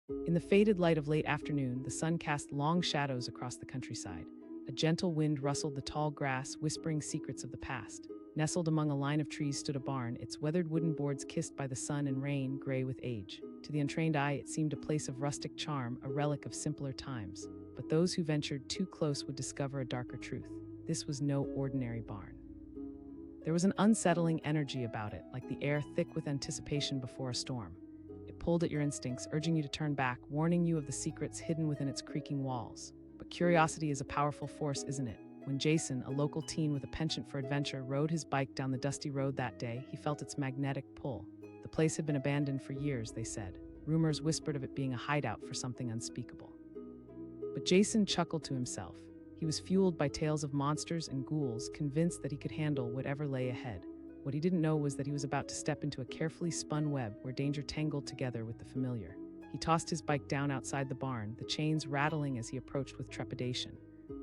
In the faded light of late afternoon, the sun cast long shadows across the countryside. A gentle wind rustled the tall grass, whispering secrets of the past. Nestled among a line of trees stood a barn, its weathered wooden boards kissed by the sun and rain, gray with age. To the untrained eye, it seemed a place of rustic charm, a relic of simpler times. But those who ventured too close would discover a darker truth. This was no ordinary barn. There was an unsettling energy about it, like the air thick with anticipation before a storm. It pulled at your instincts, urging you to turn back, warning you of the secrets hidden within its creaking walls. But curiosity is a powerful force, isn't it? When Jason, a local teen with a penchant for adventure, rode his bike down the dusty road that day, he felt its magnetic pull. The place had been abandoned for years, they said. Rumors whispered of it being a hideout for something unspeakable. But Jason chuckled to himself. He was fueled by tales of monsters and ghouls, convinced that he could handle whatever lay ahead. What he didn't know was that he was about to step into a carefully spun web where danger tangled together with the familiar. He tossed his bike down outside the barn, the chains rattling as he approached with trepidation.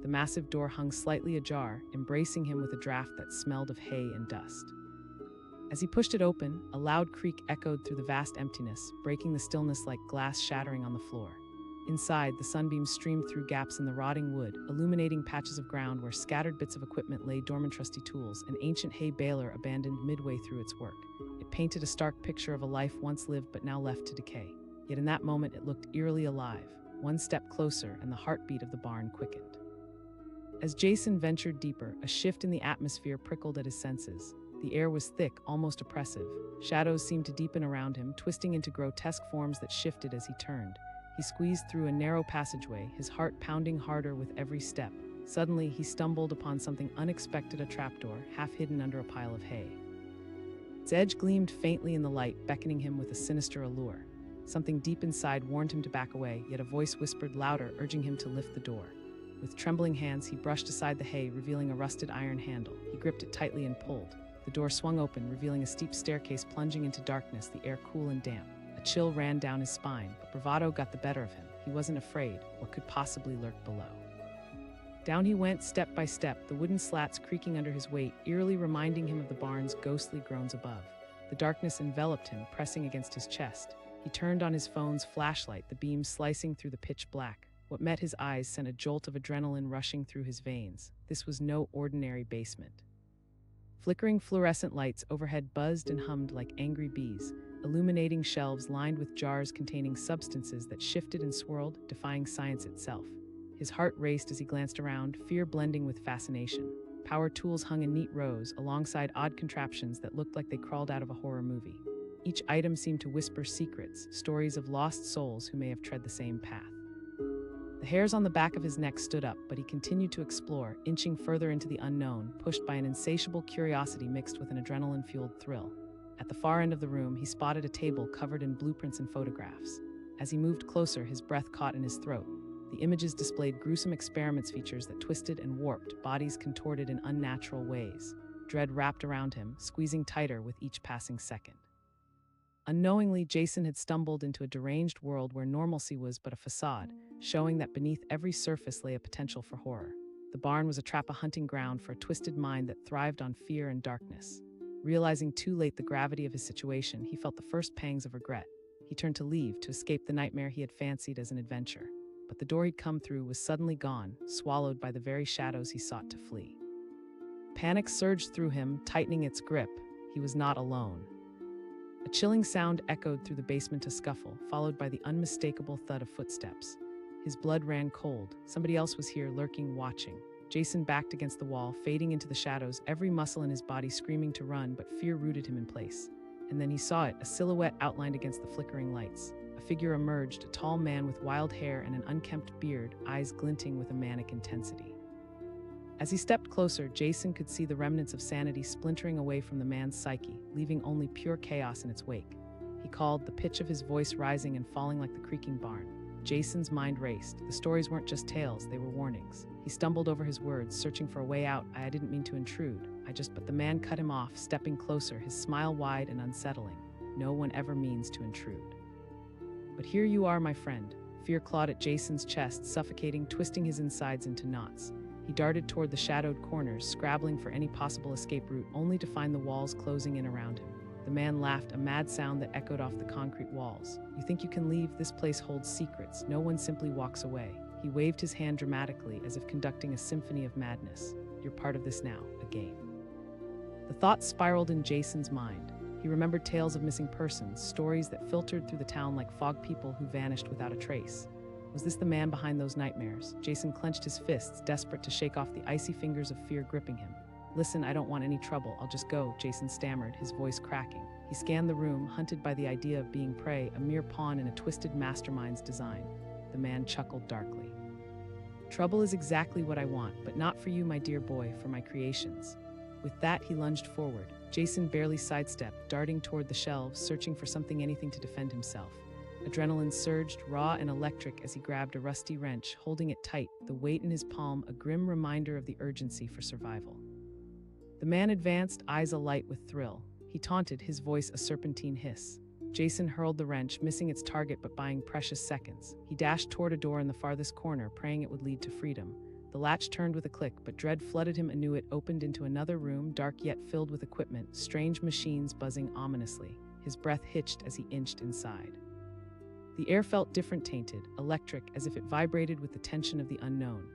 The massive door hung slightly ajar, embracing him with a draft that smelled of hay and dust. As he pushed it open, a loud creak echoed through the vast emptiness, breaking the stillness like glass shattering on the floor. Inside, the sunbeams streamed through gaps in the rotting wood, illuminating patches of ground where scattered bits of equipment lay dormant, rusty tools, an ancient hay baler abandoned midway through its work. It painted a stark picture of a life once lived but now left to decay. Yet in that moment, it looked eerily alive. One step closer, and the heartbeat of the barn quickened. As Jason ventured deeper, a shift in the atmosphere prickled at his senses. The air was thick, almost oppressive. Shadows seemed to deepen around him, twisting into grotesque forms that shifted as he turned. He squeezed through a narrow passageway, his heart pounding harder with every step. Suddenly, he stumbled upon something unexpected, a trapdoor, half hidden under a pile of hay. Its edge gleamed faintly in the light, beckoning him with a sinister allure. Something deep inside warned him to back away, yet a voice whispered louder, urging him to lift the door. With trembling hands, he brushed aside the hay, revealing a rusted iron handle. He gripped it tightly and pulled. The door swung open, revealing a steep staircase plunging into darkness, the air cool and damp. A chill ran down his spine, but bravado got the better of him. He wasn't afraid. What could possibly lurk below? Down he went, step by step, the wooden slats creaking under his weight, eerily reminding him of the barn's ghostly groans above. The darkness enveloped him, pressing against his chest. He turned on his phone's flashlight, the beam slicing through the pitch black. What met his eyes sent a jolt of adrenaline rushing through his veins. This was no ordinary basement. Flickering fluorescent lights overhead buzzed and hummed like angry bees, illuminating shelves lined with jars containing substances that shifted and swirled, defying science itself. His heart raced as he glanced around, fear blending with fascination. Power tools hung in neat rows, alongside odd contraptions that looked like they crawled out of a horror movie. Each item seemed to whisper secrets, stories of lost souls who may have tread the same path. The hairs on the back of his neck stood up, but he continued to explore, inching further into the unknown, pushed by an insatiable curiosity mixed with an adrenaline-fueled thrill. At the far end of the room, he spotted a table covered in blueprints and photographs. As he moved closer, his breath caught in his throat. The images displayed gruesome experiments, features that twisted and warped, bodies contorted in unnatural ways. Dread wrapped around him, squeezing tighter with each passing second. Unknowingly, Jason had stumbled into a deranged world where normalcy was but a facade, showing that beneath every surface lay a potential for horror. The barn was a trap, a hunting ground for a twisted mind that thrived on fear and darkness. Realizing too late the gravity of his situation, he felt the first pangs of regret. He turned to leave, to escape the nightmare he had fancied as an adventure. But the door he'd come through was suddenly gone, swallowed by the very shadows he sought to flee. Panic surged through him, tightening its grip. He was not alone. A chilling sound echoed through the basement, a scuffle, followed by the unmistakable thud of footsteps. His blood ran cold. Somebody else was here, lurking, watching. Jason backed against the wall, fading into the shadows, every muscle in his body screaming to run, but fear rooted him in place. And then he saw it, a silhouette outlined against the flickering lights. A figure emerged, a tall man with wild hair and an unkempt beard, eyes glinting with a manic intensity. As he stepped closer, Jason could see the remnants of sanity splintering away from the man's psyche, leaving only pure chaos in its wake. He called, the pitch of his voice rising and falling like the creaking barn. Jason's mind raced. The stories weren't just tales, they were warnings. He stumbled over his words, searching for a way out. I didn't mean to intrude. But the man cut him off, stepping closer, his smile wide and unsettling. No one ever means to intrude. But here you are, my friend. Fear clawed at Jason's chest, suffocating, twisting his insides into knots. He darted toward the shadowed corners, scrabbling for any possible escape route, only to find the walls closing in around him. The man laughed, a mad sound that echoed off the concrete walls. You think you can leave? This place holds secrets. No one simply walks away. He waved his hand dramatically, as if conducting a symphony of madness. You're part of this now, a game. The thoughts spiraled in Jason's mind. He remembered tales of missing persons, stories that filtered through the town like fog, people who vanished without a trace. Was this the man behind those nightmares? Jason clenched his fists, desperate to shake off the icy fingers of fear gripping him. Listen, I don't want any trouble. I'll just go, Jason stammered, his voice cracking. He scanned the room, hunted by the idea of being prey, a mere pawn in a twisted mastermind's design. The man chuckled darkly. Trouble is exactly what I want, but not for you, my dear boy, for my creations. With that, he lunged forward. Jason barely sidestepped, darting toward the shelves, searching for something, anything to defend himself. Adrenaline surged, raw and electric, as he grabbed a rusty wrench, holding it tight, the weight in his palm a grim reminder of the urgency for survival. The man advanced, eyes alight with thrill. He taunted, his voice a serpentine hiss. Jason hurled the wrench, missing its target but buying precious seconds. He dashed toward a door in the farthest corner, praying it would lead to freedom. The latch turned with a click, but dread flooded him anew. It opened into another room, dark yet filled with equipment, strange machines buzzing ominously. His breath hitched as he inched inside. The air felt different, tainted, electric, as if it vibrated with the tension of the unknown.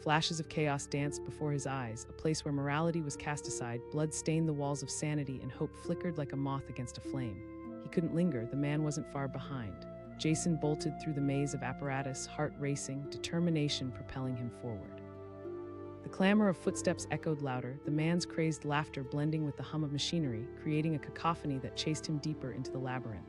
Flashes of chaos danced before his eyes, a place where morality was cast aside, blood stained the walls of sanity, and hope flickered like a moth against a flame. He couldn't linger, the man wasn't far behind. Jason bolted through the maze of apparatus, heart racing, determination propelling him forward. The clamor of footsteps echoed louder, the man's crazed laughter blending with the hum of machinery, creating a cacophony that chased him deeper into the labyrinth.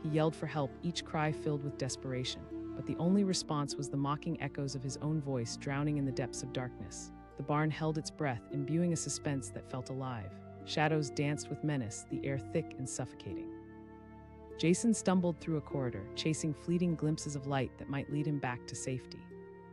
He yelled for help, each cry filled with desperation. But the only response was the mocking echoes of his own voice drowning in the depths of darkness. The barn held its breath, imbuing a suspense that felt alive. Shadows danced with menace, the air thick and suffocating. Jason stumbled through a corridor, chasing fleeting glimpses of light that might lead him back to safety.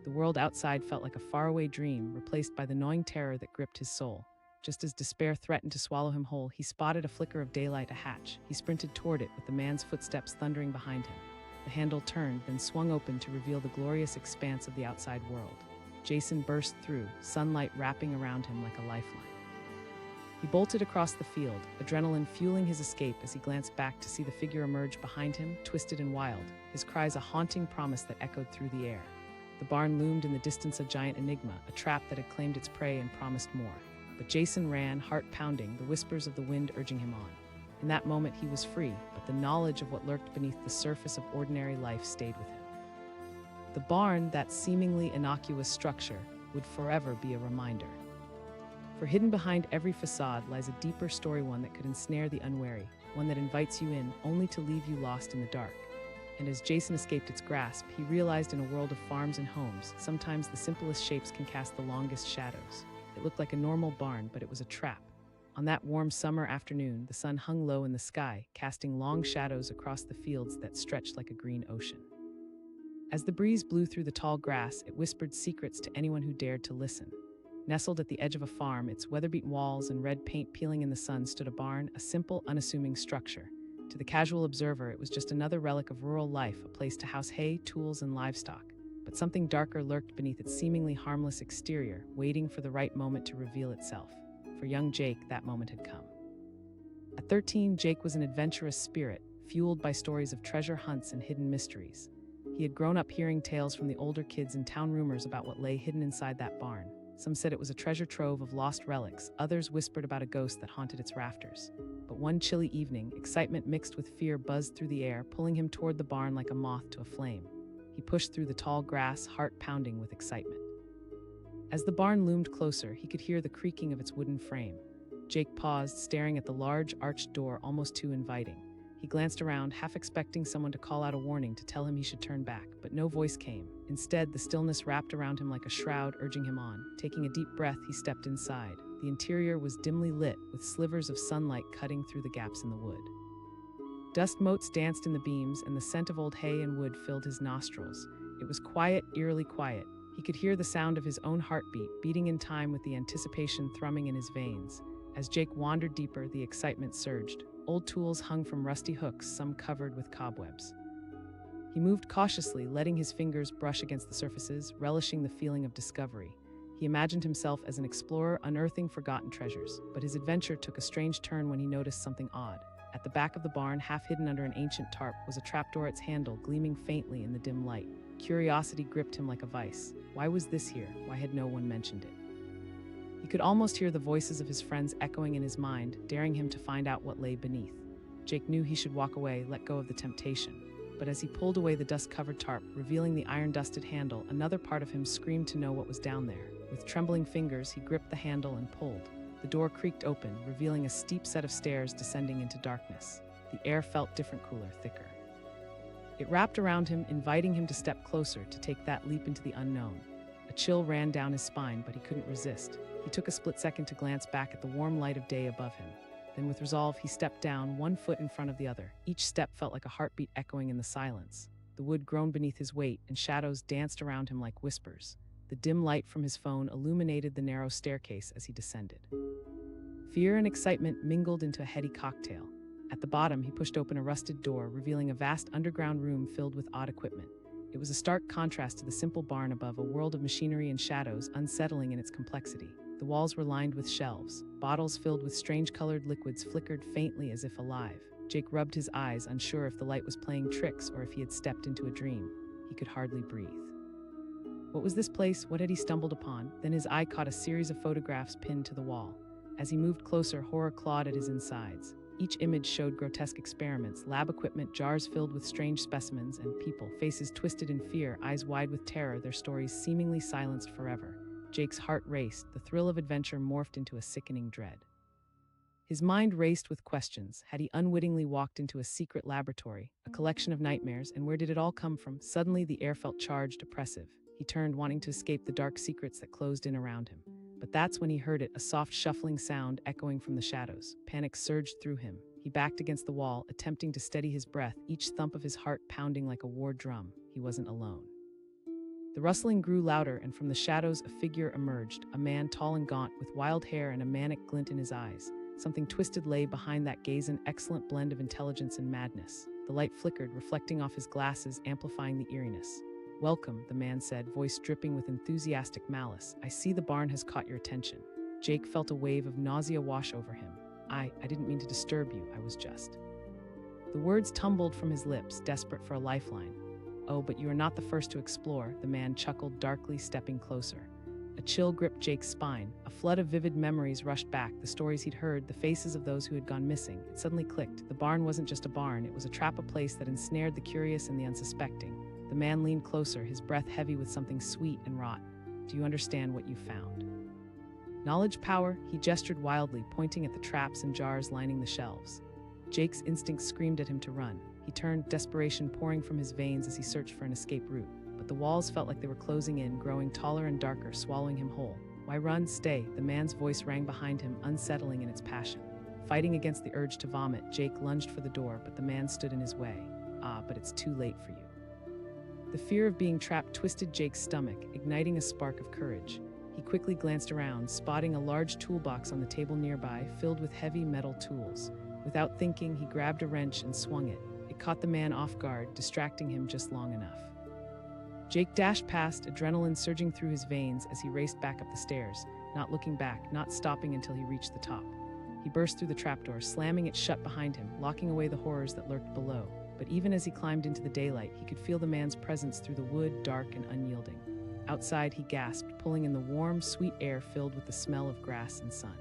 The world outside felt like a faraway dream, replaced by the gnawing terror that gripped his soul. Just as despair threatened to swallow him whole, he spotted a flicker of daylight, a hatch. He sprinted toward it, with the man's footsteps thundering behind him. The handle turned, then swung open to reveal the glorious expanse of the outside world. Jason burst through, sunlight wrapping around him like a lifeline. He bolted across the field, adrenaline fueling his escape as he glanced back to see the figure emerge behind him, twisted and wild, his cries a haunting promise that echoed through the air. The barn loomed in the distance, a giant enigma, a trap that had claimed its prey and promised more. But Jason ran, heart pounding, the whispers of the wind urging him on. In that moment, he was free, but the knowledge of what lurked beneath the surface of ordinary life stayed with him. The barn, that seemingly innocuous structure, would forever be a reminder. For hidden behind every facade lies a deeper story, one that could ensnare the unwary, one that invites you in, only to leave you lost in the dark. And as Jason escaped its grasp, he realized in a world of farms and homes, sometimes the simplest shapes can cast the longest shadows. It looked like a normal barn, but it was a trap. On that warm summer afternoon, the sun hung low in the sky, casting long shadows across the fields that stretched like a green ocean. As the breeze blew through the tall grass, it whispered secrets to anyone who dared to listen. Nestled at the edge of a farm, its weather-beaten walls and red paint peeling in the sun, stood a barn, a simple, unassuming structure. To the casual observer, it was just another relic of rural life, a place to house hay, tools, and livestock. But something darker lurked beneath its seemingly harmless exterior, waiting for the right moment to reveal itself. For young Jake, that moment had come. At 13, Jake was an adventurous spirit, fueled by stories of treasure hunts and hidden mysteries. He had grown up hearing tales from the older kids in town, rumors about what lay hidden inside that barn. Some said it was a treasure trove of lost relics, others whispered about a ghost that haunted its rafters. But one chilly evening, excitement mixed with fear buzzed through the air, pulling him toward the barn like a moth to a flame. He pushed through the tall grass, heart pounding with excitement. As the barn loomed closer, he could hear the creaking of its wooden frame. Jake paused, staring at the large, arched door, almost too inviting. He glanced around, half expecting someone to call out a warning to tell him he should turn back, but no voice came. Instead, the stillness wrapped around him like a shroud, urging him on. Taking a deep breath, he stepped inside. The interior was dimly lit, with slivers of sunlight cutting through the gaps in the wood. Dust motes danced in the beams, and the scent of old hay and wood filled his nostrils. It was quiet, eerily quiet. He could hear the sound of his own heartbeat, beating in time with the anticipation thrumming in his veins. As Jake wandered deeper, the excitement surged. Old tools hung from rusty hooks, some covered with cobwebs. He moved cautiously, letting his fingers brush against the surfaces, relishing the feeling of discovery. He imagined himself as an explorer, unearthing forgotten treasures. But his adventure took a strange turn when he noticed something odd. At the back of the barn, half hidden under an ancient tarp, was a trapdoor, its handle gleaming faintly in the dim light. Curiosity gripped him like a vice. Why was this here? Why had no one mentioned it? He could almost hear the voices of his friends echoing in his mind, daring him to find out what lay beneath. Jake knew he should walk away, let go of the temptation. But as he pulled away the dust-covered tarp, revealing the iron-dusted handle, another part of him screamed to know what was down there. With trembling fingers, he gripped the handle and pulled. The door creaked open, revealing a steep set of stairs descending into darkness. The air felt different, cooler, thicker. It wrapped around him, inviting him to step closer, to take that leap into the unknown. A chill ran down his spine, but he couldn't resist. He took a split second to glance back at the warm light of day above him. Then with resolve, he stepped down, one foot in front of the other. Each step felt like a heartbeat echoing in the silence. The wood groaned beneath his weight, and shadows danced around him like whispers. The dim light from his phone illuminated the narrow staircase as he descended. Fear and excitement mingled into a heady cocktail. At the bottom, he pushed open a rusted door, revealing a vast underground room filled with odd equipment. It was a stark contrast to the simple barn above, a world of machinery and shadows, unsettling in its complexity. The walls were lined with shelves. Bottles filled with strange-colored liquids flickered faintly as if alive. Jake rubbed his eyes, unsure if the light was playing tricks or if he had stepped into a dream. He could hardly breathe. What was this place? What had he stumbled upon? Then his eye caught a series of photographs pinned to the wall. As he moved closer, horror clawed at his insides. Each image showed grotesque experiments, lab equipment, jars filled with strange specimens, and people, faces twisted in fear, eyes wide with terror, their stories seemingly silenced forever. Jake's heart raced, the thrill of adventure morphed into a sickening dread. His mind raced with questions. Had he unwittingly walked into a secret laboratory, a collection of nightmares, and where did it all come from? Suddenly, the air felt charged, oppressive. He turned, wanting to escape the dark secrets that closed in around him. But that's when he heard it, a soft shuffling sound echoing from the shadows. Panic surged through him. He backed against the wall, attempting to steady his breath, each thump of his heart pounding like a war drum. He wasn't alone. The rustling grew louder, and from the shadows a figure emerged, a man tall and gaunt, with wild hair and a manic glint in his eyes. Something twisted lay behind that gaze, an excellent blend of intelligence and madness. The light flickered, reflecting off his glasses, amplifying the eeriness. "Welcome," the man said, voice dripping with enthusiastic malice. "I see the barn has caught your attention." Jake felt a wave of nausea wash over him. I didn't mean to disturb you, I was just..." The words tumbled from his lips, desperate for a lifeline. "Oh, but you are not the first to explore," the man chuckled darkly, stepping closer. A chill gripped Jake's spine. A flood of vivid memories rushed back, the stories he'd heard, the faces of those who had gone missing. It suddenly clicked. The barn wasn't just a barn, it was a trap, a place that ensnared the curious and the unsuspecting. The man leaned closer, his breath heavy with something sweet and wrought. "Do you understand what you found?" "Knowledge, power," he gestured wildly, pointing at the traps and jars lining the shelves. Jake's instincts screamed at him to run. He turned, desperation pouring from his veins as he searched for an escape route. But the walls felt like they were closing in, growing taller and darker, swallowing him whole. "Why run? Stay," the man's voice rang behind him, unsettling in its passion. Fighting against the urge to vomit, Jake lunged for the door, but the man stood in his way. But it's too late for you." The fear of being trapped twisted Jake's stomach, igniting a spark of courage. He quickly glanced around, spotting a large toolbox on the table nearby, filled with heavy metal tools. Without thinking, he grabbed a wrench and swung it. It caught the man off guard, distracting him just long enough. Jake dashed past, adrenaline surging through his veins as he raced back up the stairs, not looking back, not stopping until he reached the top. He burst through the trapdoor, slamming it shut behind him, locking away the horrors that lurked below. But even as he climbed into the daylight, he could feel the man's presence through the wood, dark and unyielding. Outside, he gasped, pulling in the warm, sweet air filled with the smell of grass and sun.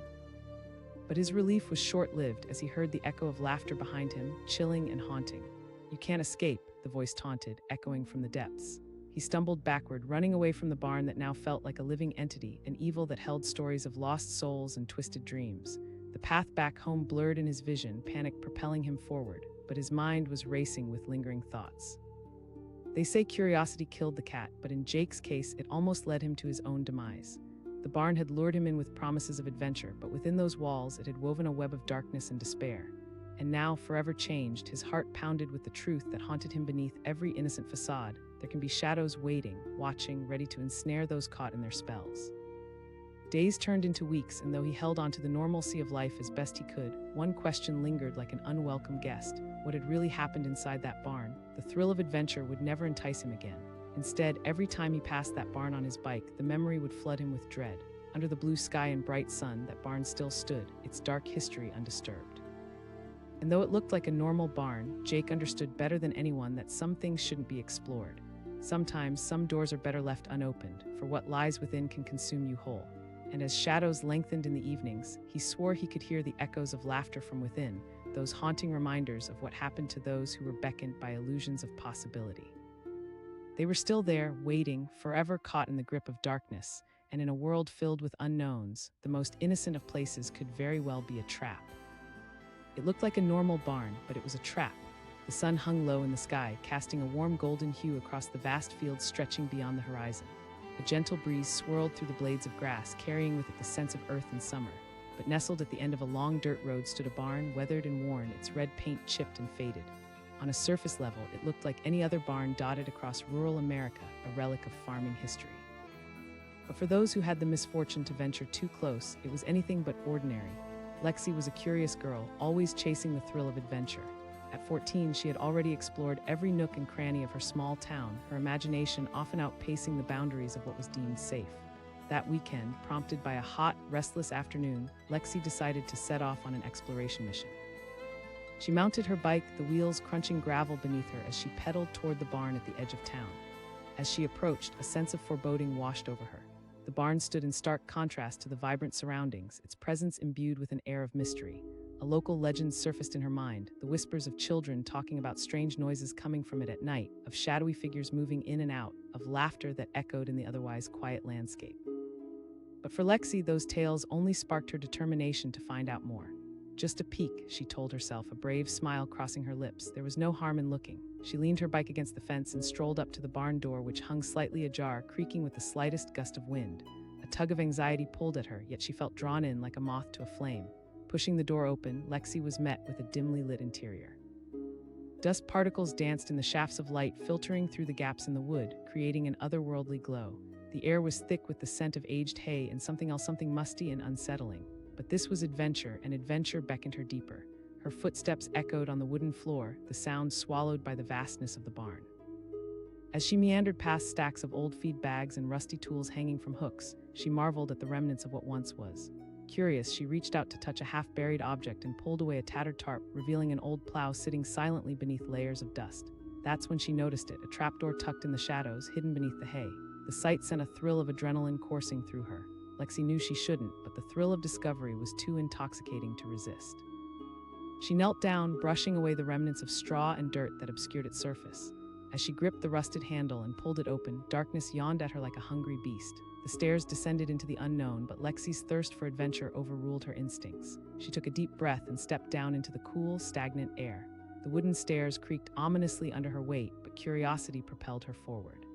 But his relief was short-lived as he heard the echo of laughter behind him, chilling and haunting. "You can't escape," the voice taunted, echoing from the depths. He stumbled backward, running away from the barn that now felt like a living entity, an evil that held stories of lost souls and twisted dreams. The path back home blurred in his vision, panic propelling him forward, but his mind was racing with lingering thoughts. They say curiosity killed the cat, but in Jake's case, it almost led him to his own demise. The barn had lured him in with promises of adventure, but within those walls, it had woven a web of darkness and despair. And now, forever changed, his heart pounded with the truth that haunted him beneath every innocent facade. There can be shadows waiting, watching, ready to ensnare those caught in their spells. Days turned into weeks, and though he held on to the normalcy of life as best he could, one question lingered like an unwelcome guest. What had really happened inside that barn? The thrill of adventure would never entice him again. Instead, every time he passed that barn on his bike, the memory would flood him with dread. Under the blue sky and bright sun, that barn still stood, its dark history undisturbed. And though it looked like a normal barn, Jake understood better than anyone that some things shouldn't be explored. Sometimes, some doors are better left unopened, for what lies within can consume you whole. And as shadows lengthened in the evenings, he swore he could hear the echoes of laughter from within, those haunting reminders of what happened to those who were beckoned by illusions of possibility. They were still there, waiting, forever caught in the grip of darkness, and in a world filled with unknowns, the most innocent of places could very well be a trap. It looked like a normal barn, but it was a trap. The sun hung low in the sky, casting a warm golden hue across the vast fields stretching beyond the horizon. A gentle breeze swirled through the blades of grass, carrying with it the sense of earth and summer. But nestled at the end of a long dirt road stood a barn, weathered and worn, its red paint chipped and faded. On a surface level, it looked like any other barn dotted across rural America, a relic of farming history. But for those who had the misfortune to venture too close, it was anything but ordinary. Lexi was a curious girl, always chasing the thrill of adventure. At 14, she had already explored every nook and cranny of her small town, her imagination often outpacing the boundaries of what was deemed safe. That weekend, prompted by a hot, restless afternoon, Lexi decided to set off on an exploration mission. She mounted her bike, the wheels crunching gravel beneath her as she pedaled toward the barn at the edge of town. As she approached, a sense of foreboding washed over her. The barn stood in stark contrast to the vibrant surroundings, its presence imbued with an air of mystery. A local legend surfaced in her mind, the whispers of children talking about strange noises coming from it at night, of shadowy figures moving in and out, of laughter that echoed in the otherwise quiet landscape. But for Lexi, those tales only sparked her determination to find out more. Just a peek, she told herself, a brave smile crossing her lips. There was no harm in looking. She leaned her bike against the fence and strolled up to the barn door, which hung slightly ajar, creaking with the slightest gust of wind. A tug of anxiety pulled at her, yet she felt drawn in like a moth to a flame. Pushing the door open, Lexi was met with a dimly lit interior. Dust particles danced in the shafts of light, filtering through the gaps in the wood, creating an otherworldly glow. The air was thick with the scent of aged hay and something else, something musty and unsettling. But this was adventure, and adventure beckoned her deeper. Her footsteps echoed on the wooden floor, the sound swallowed by the vastness of the barn. As she meandered past stacks of old feed bags and rusty tools hanging from hooks, she marveled at the remnants of what once was. Curious, she reached out to touch a half-buried object and pulled away a tattered tarp, revealing an old plow sitting silently beneath layers of dust. That's when she noticed it, a trapdoor tucked in the shadows, hidden beneath the hay. The sight sent a thrill of adrenaline coursing through her. Lexi knew she shouldn't, but the thrill of discovery was too intoxicating to resist. She knelt down, brushing away the remnants of straw and dirt that obscured its surface. As she gripped the rusted handle and pulled it open, darkness yawned at her like a hungry beast. The stairs descended into the unknown, but Lexi's thirst for adventure overruled her instincts. She took a deep breath and stepped down into the cool, stagnant air. The wooden stairs creaked ominously under her weight, but curiosity propelled her forward.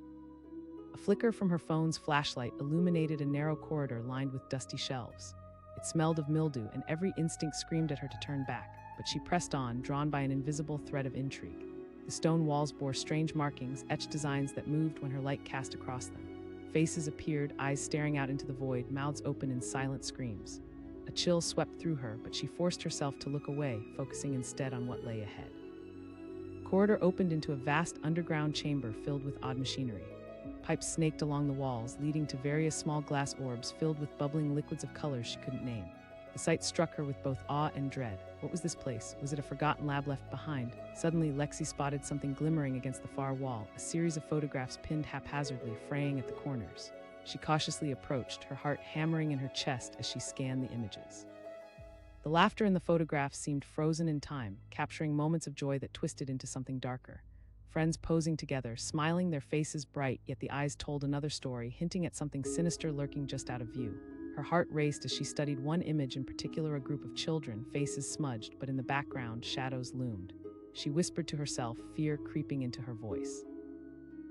A flicker from her phone's flashlight illuminated a narrow corridor lined with dusty shelves. It smelled of mildew, and every instinct screamed at her to turn back, but she pressed on, drawn by an invisible thread of intrigue. The stone walls bore strange markings, etched designs that moved when her light cast across them. Faces appeared, eyes staring out into the void, mouths open in silent screams. A chill swept through her, but she forced herself to look away, focusing instead on what lay ahead. The corridor opened into a vast underground chamber filled with odd machinery. Pipes snaked along the walls, leading to various small glass orbs filled with bubbling liquids of colors she couldn't name. The sight struck her with both awe and dread. What was this place? Was it a forgotten lab left behind? Suddenly, Lexi spotted something glimmering against the far wall, a series of photographs pinned haphazardly, fraying at the corners. She cautiously approached, her heart hammering in her chest as she scanned the images. The laughter in the photographs seemed frozen in time, capturing moments of joy that twisted into something darker. Friends posing together, smiling, their faces bright, yet the eyes told another story, hinting at something sinister lurking just out of view. Her heart raced as she studied one image in particular, a group of children, faces smudged, but in the background, shadows loomed. She whispered to herself, fear creeping into her voice.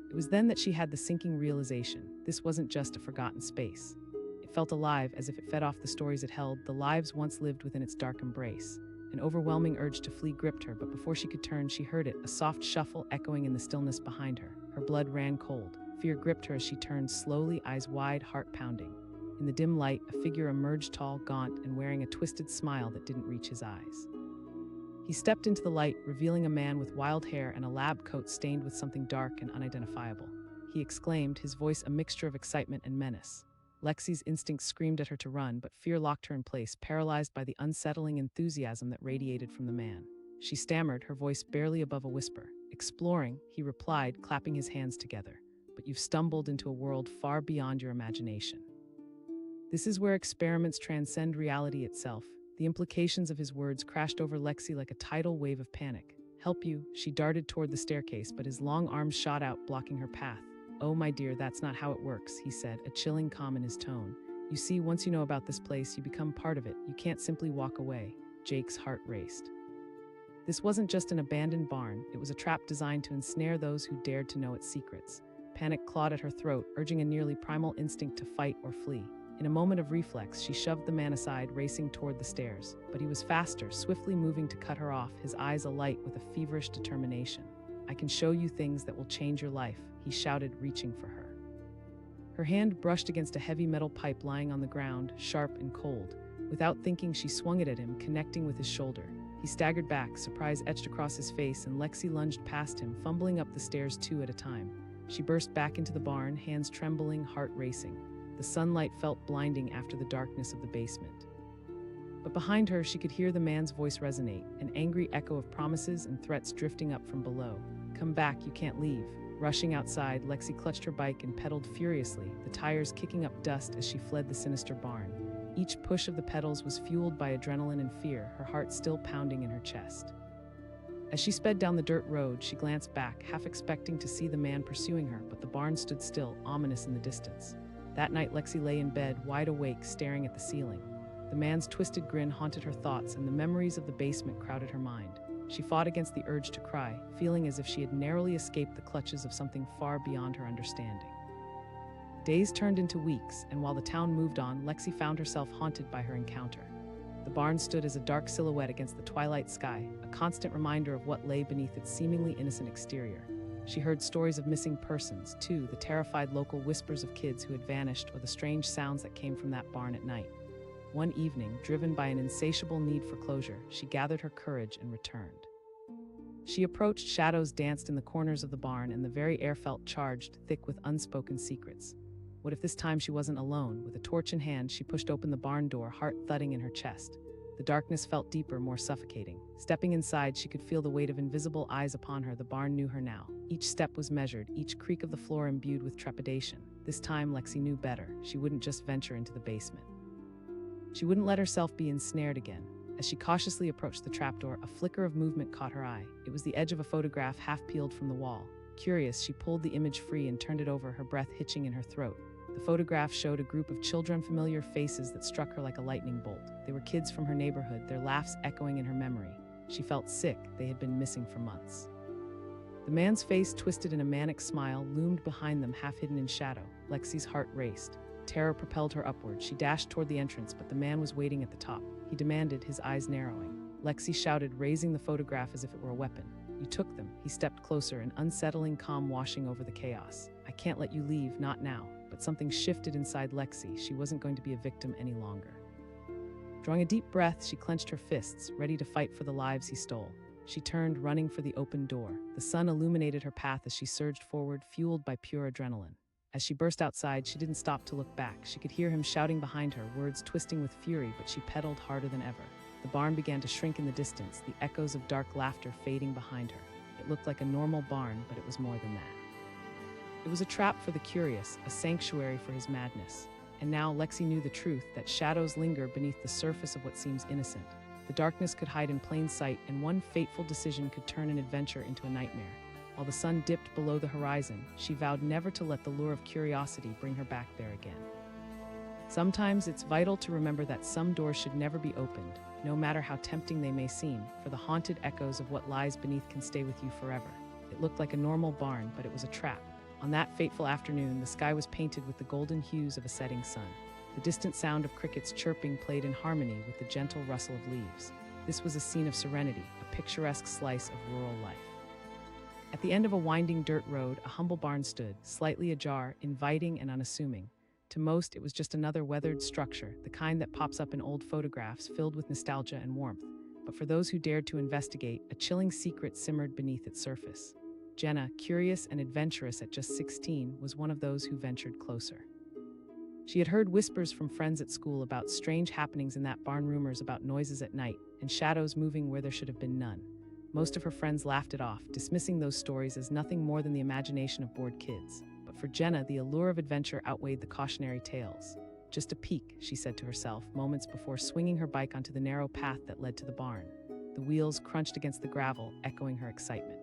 It was then that she had the sinking realization. This wasn't just a forgotten space. It felt alive, as if it fed off the stories it held, the lives once lived within its dark embrace. An overwhelming urge to flee gripped her, but before she could turn, she heard it, a soft shuffle echoing in the stillness behind her. Her blood ran cold. Fear gripped her as she turned slowly, eyes wide, heart pounding. In the dim light, a figure emerged, tall, gaunt, and wearing a twisted smile that didn't reach his eyes. He stepped into the light, revealing a man with wild hair and a lab coat stained with something dark and unidentifiable. He exclaimed, his voice a mixture of excitement and menace. Lexi's instincts screamed at her to run, but fear locked her in place, paralyzed by the unsettling enthusiasm that radiated from the man. She stammered, her voice barely above a whisper. Exploring, he replied, clapping his hands together. But you've stumbled into a world far beyond your imagination. This is where experiments transcend reality itself. The implications of his words crashed over Lexi like a tidal wave of panic. Help you, she darted toward the staircase, but his long arms shot out, blocking her path. Oh, my dear, that's not how it works, he said, a chilling calm in his tone. You see, once you know about this place, you become part of it. You can't simply walk away. Jake's heart raced. This wasn't just an abandoned barn, it was a trap designed to ensnare those who dared to know its secrets. Panic clawed at her throat, urging a nearly primal instinct to fight or flee. In a moment of reflex, she shoved the man aside, racing toward the stairs. But he was faster, swiftly moving to cut her off, his eyes alight with a feverish determination. I can show you things that will change your life, he shouted, reaching for her. Her hand brushed against a heavy metal pipe lying on the ground, sharp and cold. Without thinking, she swung it at him, connecting with his shoulder. He staggered back, surprise etched across his face, and Lexi lunged past him, fumbling up the stairs 2 at a time. She burst back into the barn, hands trembling, heart racing. The sunlight felt blinding after the darkness of the basement. But behind her, she could hear the man's voice resonate, an angry echo of promises and threats drifting up from below. Come back, you can't leave. Rushing outside, Lexi clutched her bike and pedaled furiously, the tires kicking up dust as she fled the sinister barn. Each push of the pedals was fueled by adrenaline and fear, her heart still pounding in her chest. As she sped down the dirt road, she glanced back, half expecting to see the man pursuing her, but the barn stood still, ominous in the distance. That night, Lexi lay in bed, wide awake, staring at the ceiling. The man's twisted grin haunted her thoughts, and the memories of the basement crowded her mind. She fought against the urge to cry, feeling as if she had narrowly escaped the clutches of something far beyond her understanding. Days turned into weeks, and while the town moved on, Lexi found herself haunted by her encounter. The barn stood as a dark silhouette against the twilight sky, a constant reminder of what lay beneath its seemingly innocent exterior. She heard stories of missing persons, too, the terrified local whispers of kids who had vanished or the strange sounds that came from that barn at night. One evening, driven by an insatiable need for closure, she gathered her courage and returned. She approached, shadows danced in the corners of the barn, and the very air felt charged, thick with unspoken secrets. What if this time she wasn't alone? With a torch in hand, she pushed open the barn door, heart thudding in her chest. The darkness felt deeper, more suffocating. Stepping inside, she could feel the weight of invisible eyes upon her. The barn knew her now. Each step was measured, each creak of the floor imbued with trepidation. This time, Lexi knew better. She wouldn't just venture into the basement. She wouldn't let herself be ensnared again. As she cautiously approached the trapdoor, a flicker of movement caught her eye. It was the edge of a photograph half peeled from the wall. Curious, she pulled the image free and turned it over, her breath hitching in her throat. The photograph showed a group of children, familiar faces that struck her like a lightning bolt. They were kids from her neighborhood, their laughs echoing in her memory. She felt sick. They had been missing for months. The man's face, twisted in a manic smile, loomed behind them, half hidden in shadow. Lexi's heart raced. Terror propelled her upward. She dashed toward the entrance, but the man was waiting at the top. He demanded, his eyes narrowing. Lexi shouted, raising the photograph as if it were a weapon. You took them. He stepped closer, an unsettling calm washing over the chaos. I can't let you leave, not now. But something shifted inside Lexi. She wasn't going to be a victim any longer. Drawing a deep breath, she clenched her fists, ready to fight for the lives he stole. She turned, running for the open door. The sun illuminated her path as she surged forward, fueled by pure adrenaline. As she burst outside, she didn't stop to look back. She could hear him shouting behind her, words twisting with fury, but she pedaled harder than ever. The barn began to shrink in the distance, the echoes of dark laughter fading behind her. It looked like a normal barn, but it was more than that. It was a trap for the curious, a sanctuary for his madness. And now Lexi knew the truth, that shadows linger beneath the surface of what seems innocent. The darkness could hide in plain sight, and one fateful decision could turn an adventure into a nightmare. While the sun dipped below the horizon, she vowed never to let the lure of curiosity bring her back there again. Sometimes it's vital to remember that some doors should never be opened, no matter how tempting they may seem, for the haunted echoes of what lies beneath can stay with you forever. It looked like a normal barn, but it was a trap. On that fateful afternoon, the sky was painted with the golden hues of a setting sun. The distant sound of crickets chirping played in harmony with the gentle rustle of leaves. This was a scene of serenity, a picturesque slice of rural life. At the end of a winding dirt road, a humble barn stood, slightly ajar, inviting and unassuming. To most, it was just another weathered structure, the kind that pops up in old photographs, filled with nostalgia and warmth. But for those who dared to investigate, a chilling secret simmered beneath its surface. Jenna, curious and adventurous at just 16, was one of those who ventured closer. She had heard whispers from friends at school about strange happenings in that barn, rumors about noises at night, and shadows moving where there should have been none. Most of her friends laughed it off, dismissing those stories as nothing more than the imagination of bored kids. But for Jenna, the allure of adventure outweighed the cautionary tales. Just a peek, she said to herself, moments before swinging her bike onto the narrow path that led to the barn. The wheels crunched against the gravel, echoing her excitement.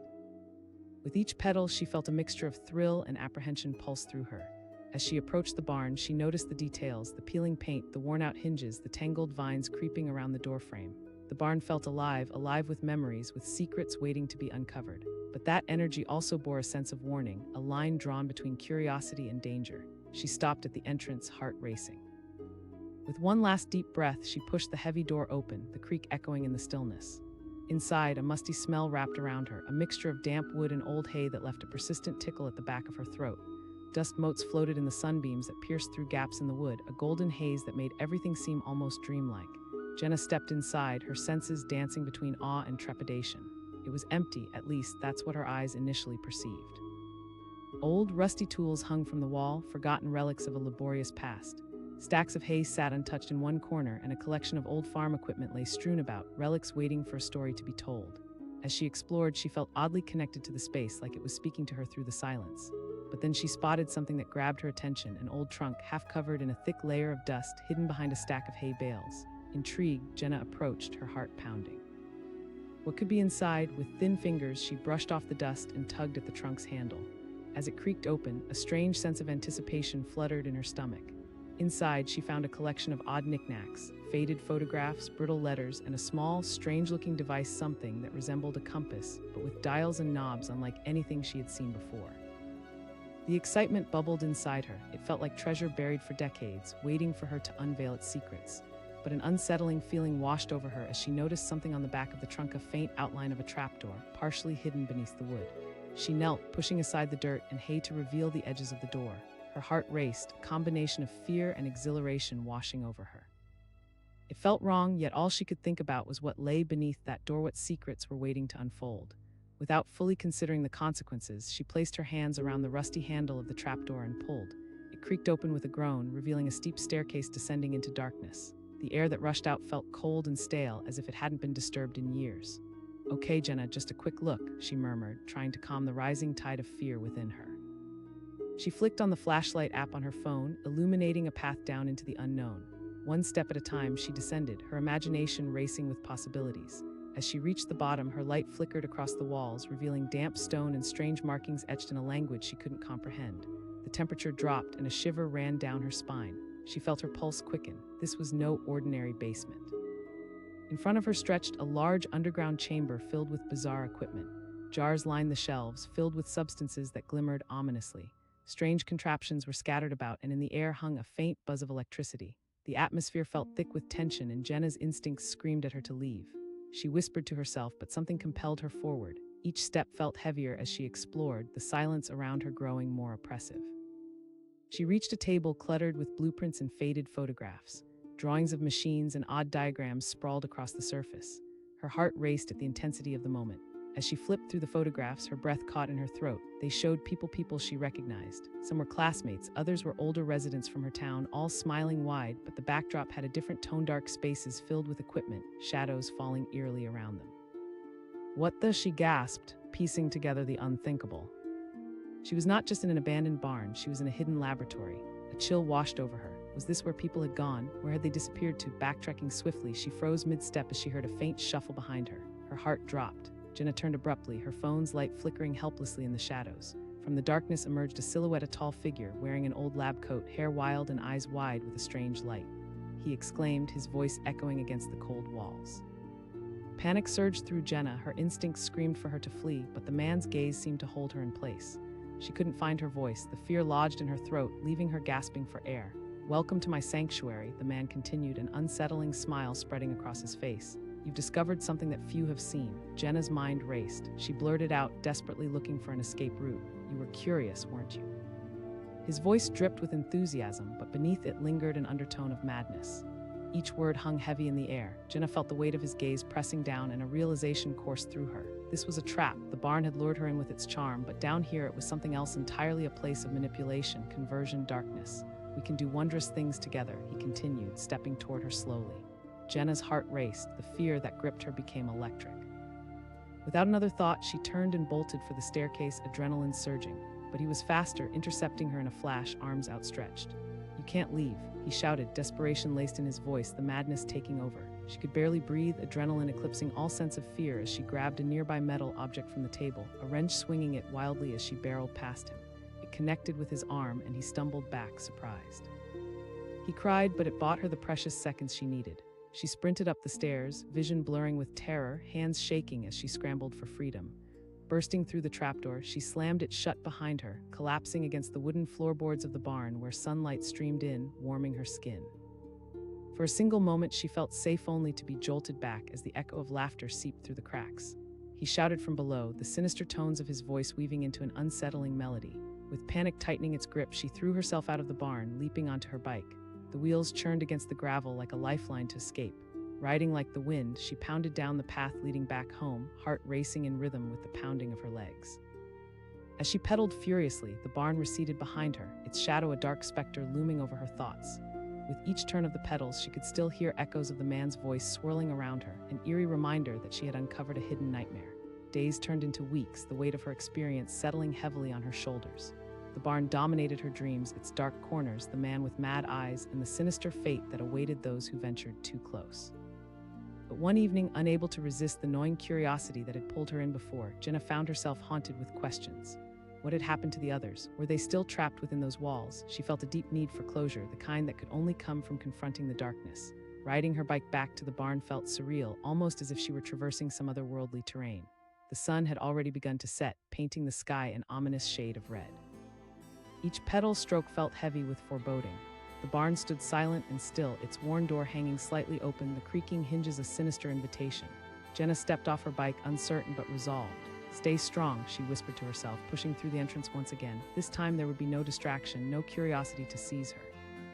With each pedal, she felt a mixture of thrill and apprehension pulse through her. As she approached the barn, she noticed the details, the peeling paint, the worn-out hinges, the tangled vines creeping around the doorframe. The barn felt alive with memories, with secrets waiting to be uncovered. But that energy also bore a sense of warning, a line drawn between curiosity and danger. She stopped at the entrance, heart racing. With one last deep breath, she pushed the heavy door open, the creak echoing in the stillness. Inside, a musty smell wrapped around her, a mixture of damp wood and old hay that left a persistent tickle at the back of her throat. Dust motes floated in the sunbeams that pierced through gaps in the wood, a golden haze that made everything seem almost dreamlike. Jenna stepped inside, her senses dancing between awe and trepidation. It was empty, at least that's what her eyes initially perceived. Old, rusty tools hung from the wall, forgotten relics of a laborious past. Stacks of hay sat untouched in one corner, and a collection of old farm equipment lay strewn about, relics waiting for a story to be told. As she explored, she felt oddly connected to the space, like it was speaking to her through the silence. But then she spotted something that grabbed her attention, an old trunk half covered in a thick layer of dust hidden behind a stack of hay bales. Intrigued, Jenna approached, her heart pounding. What could be inside? With thin fingers, she brushed off the dust and tugged at the trunk's handle. As it creaked open, a strange sense of anticipation fluttered in her stomach. Inside, she found a collection of odd knickknacks, faded photographs, brittle letters, and a small, strange-looking device, something that resembled a compass, but with dials and knobs unlike anything she had seen before. The excitement bubbled inside her. It felt like treasure buried for decades, waiting for her to unveil its secrets. But an unsettling feeling washed over her as she noticed something on the back of the trunk, a faint outline of a trapdoor, partially hidden beneath the wood. She knelt, pushing aside the dirt and hay to reveal the edges of the door. Her heart raced, a combination of fear and exhilaration washing over her. It felt wrong, yet all she could think about was what lay beneath that door, what secrets were waiting to unfold. Without fully considering the consequences, she placed her hands around the rusty handle of the trapdoor and pulled. It creaked open with a groan, revealing a steep staircase descending into darkness. The air that rushed out felt cold and stale, as if it hadn't been disturbed in years. "Okay, Jenna, just a quick look," she murmured, trying to calm the rising tide of fear within her. She flicked on the flashlight app on her phone, illuminating a path down into the unknown. One step at a time, she descended, her imagination racing with possibilities. As she reached the bottom, her light flickered across the walls, revealing damp stone and strange markings etched in a language she couldn't comprehend. The temperature dropped, and a shiver ran down her spine. She felt her pulse quicken. This was no ordinary basement. In front of her stretched a large underground chamber filled with bizarre equipment. Jars lined the shelves, filled with substances that glimmered ominously. Strange contraptions were scattered about, and in the air hung a faint buzz of electricity. The atmosphere felt thick with tension, and Jenna's instincts screamed at her to leave. She whispered to herself, but something compelled her forward. Each step felt heavier as she explored, the silence around her growing more oppressive. She reached a table cluttered with blueprints and faded photographs. Drawings of machines and odd diagrams sprawled across the surface. Her heart raced at the intensity of the moment. As she flipped through the photographs, her breath caught in her throat. They showed people she recognized. Some were classmates, others were older residents from her town, all smiling wide, but the backdrop had a different tone, dark spaces filled with equipment, shadows falling eerily around them. "What the?" she gasped, piecing together the unthinkable. She was not just in an abandoned barn, she was in a hidden laboratory. A chill washed over her. Was this where people had gone? Where had they disappeared to? Backtracking swiftly, she froze mid-step as she heard a faint shuffle behind her. Her heart dropped. Jenna turned abruptly, her phone's light flickering helplessly in the shadows. From the darkness emerged a silhouette, a tall figure, wearing an old lab coat, hair wild and eyes wide with a strange light. He exclaimed, his voice echoing against the cold walls. Panic surged through Jenna, her instincts screamed for her to flee, but the man's gaze seemed to hold her in place. She couldn't find her voice, the fear lodged in her throat, leaving her gasping for air. "Welcome to my sanctuary," the man continued, an unsettling smile spreading across his face. "You've discovered something that few have seen." Jenna's mind raced. She blurted out, desperately looking for an escape route. "You were curious, weren't you?" His voice dripped with enthusiasm, but beneath it lingered an undertone of madness. Each word hung heavy in the air. Jenna felt the weight of his gaze pressing down, and a realization coursed through her. This was a trap. The barn had lured her in with its charm, but down here it was something else entirely, a place of manipulation, conversion, darkness. "We can do wondrous things together," he continued, stepping toward her slowly. Jenna's heart raced. The fear that gripped her became electric. Without another thought, she turned and bolted for the staircase, adrenaline surging. But he was faster, intercepting her in a flash, arms outstretched. "You can't leave," he shouted, desperation laced in his voice, the madness taking over. She could barely breathe, adrenaline eclipsing all sense of fear as she grabbed a nearby metal object from the table, a wrench swinging it wildly as she barreled past him. It connected with his arm, and he stumbled back, surprised. He cried, but it bought her the precious seconds she needed. She sprinted up the stairs, vision blurring with terror, hands shaking as she scrambled for freedom. Bursting through the trapdoor, she slammed it shut behind her, collapsing against the wooden floorboards of the barn where sunlight streamed in, warming her skin. For a single moment, she felt safe, only to be jolted back as the echo of laughter seeped through the cracks. He shouted from below, the sinister tones of his voice weaving into an unsettling melody. With panic tightening its grip, she threw herself out of the barn, leaping onto her bike. The wheels churned against the gravel like a lifeline to escape. Riding like the wind, she pounded down the path leading back home, heart racing in rhythm with the pounding of her legs. As she pedaled furiously, the barn receded behind her, its shadow a dark specter looming over her thoughts. With each turn of the pedals, she could still hear echoes of the man's voice swirling around her, an eerie reminder that she had uncovered a hidden nightmare. Days turned into weeks, the weight of her experience settling heavily on her shoulders. The barn dominated her dreams, its dark corners, the man with mad eyes, and the sinister fate that awaited those who ventured too close. But one evening, unable to resist the gnawing curiosity that had pulled her in before, Jenna found herself haunted with questions. What had happened to the others? Were they still trapped within those walls? She felt a deep need for closure, the kind that could only come from confronting the darkness. Riding her bike back to the barn felt surreal, almost as if she were traversing some otherworldly terrain. The sun had already begun to set, painting the sky an ominous shade of red. Each pedal stroke felt heavy with foreboding. The barn stood silent and still, its worn door hanging slightly open, the creaking hinges a sinister invitation. Jenna stepped off her bike, uncertain but resolved. "Stay strong," she whispered to herself, pushing through the entrance once again. This time there would be no distraction, no curiosity to seize her.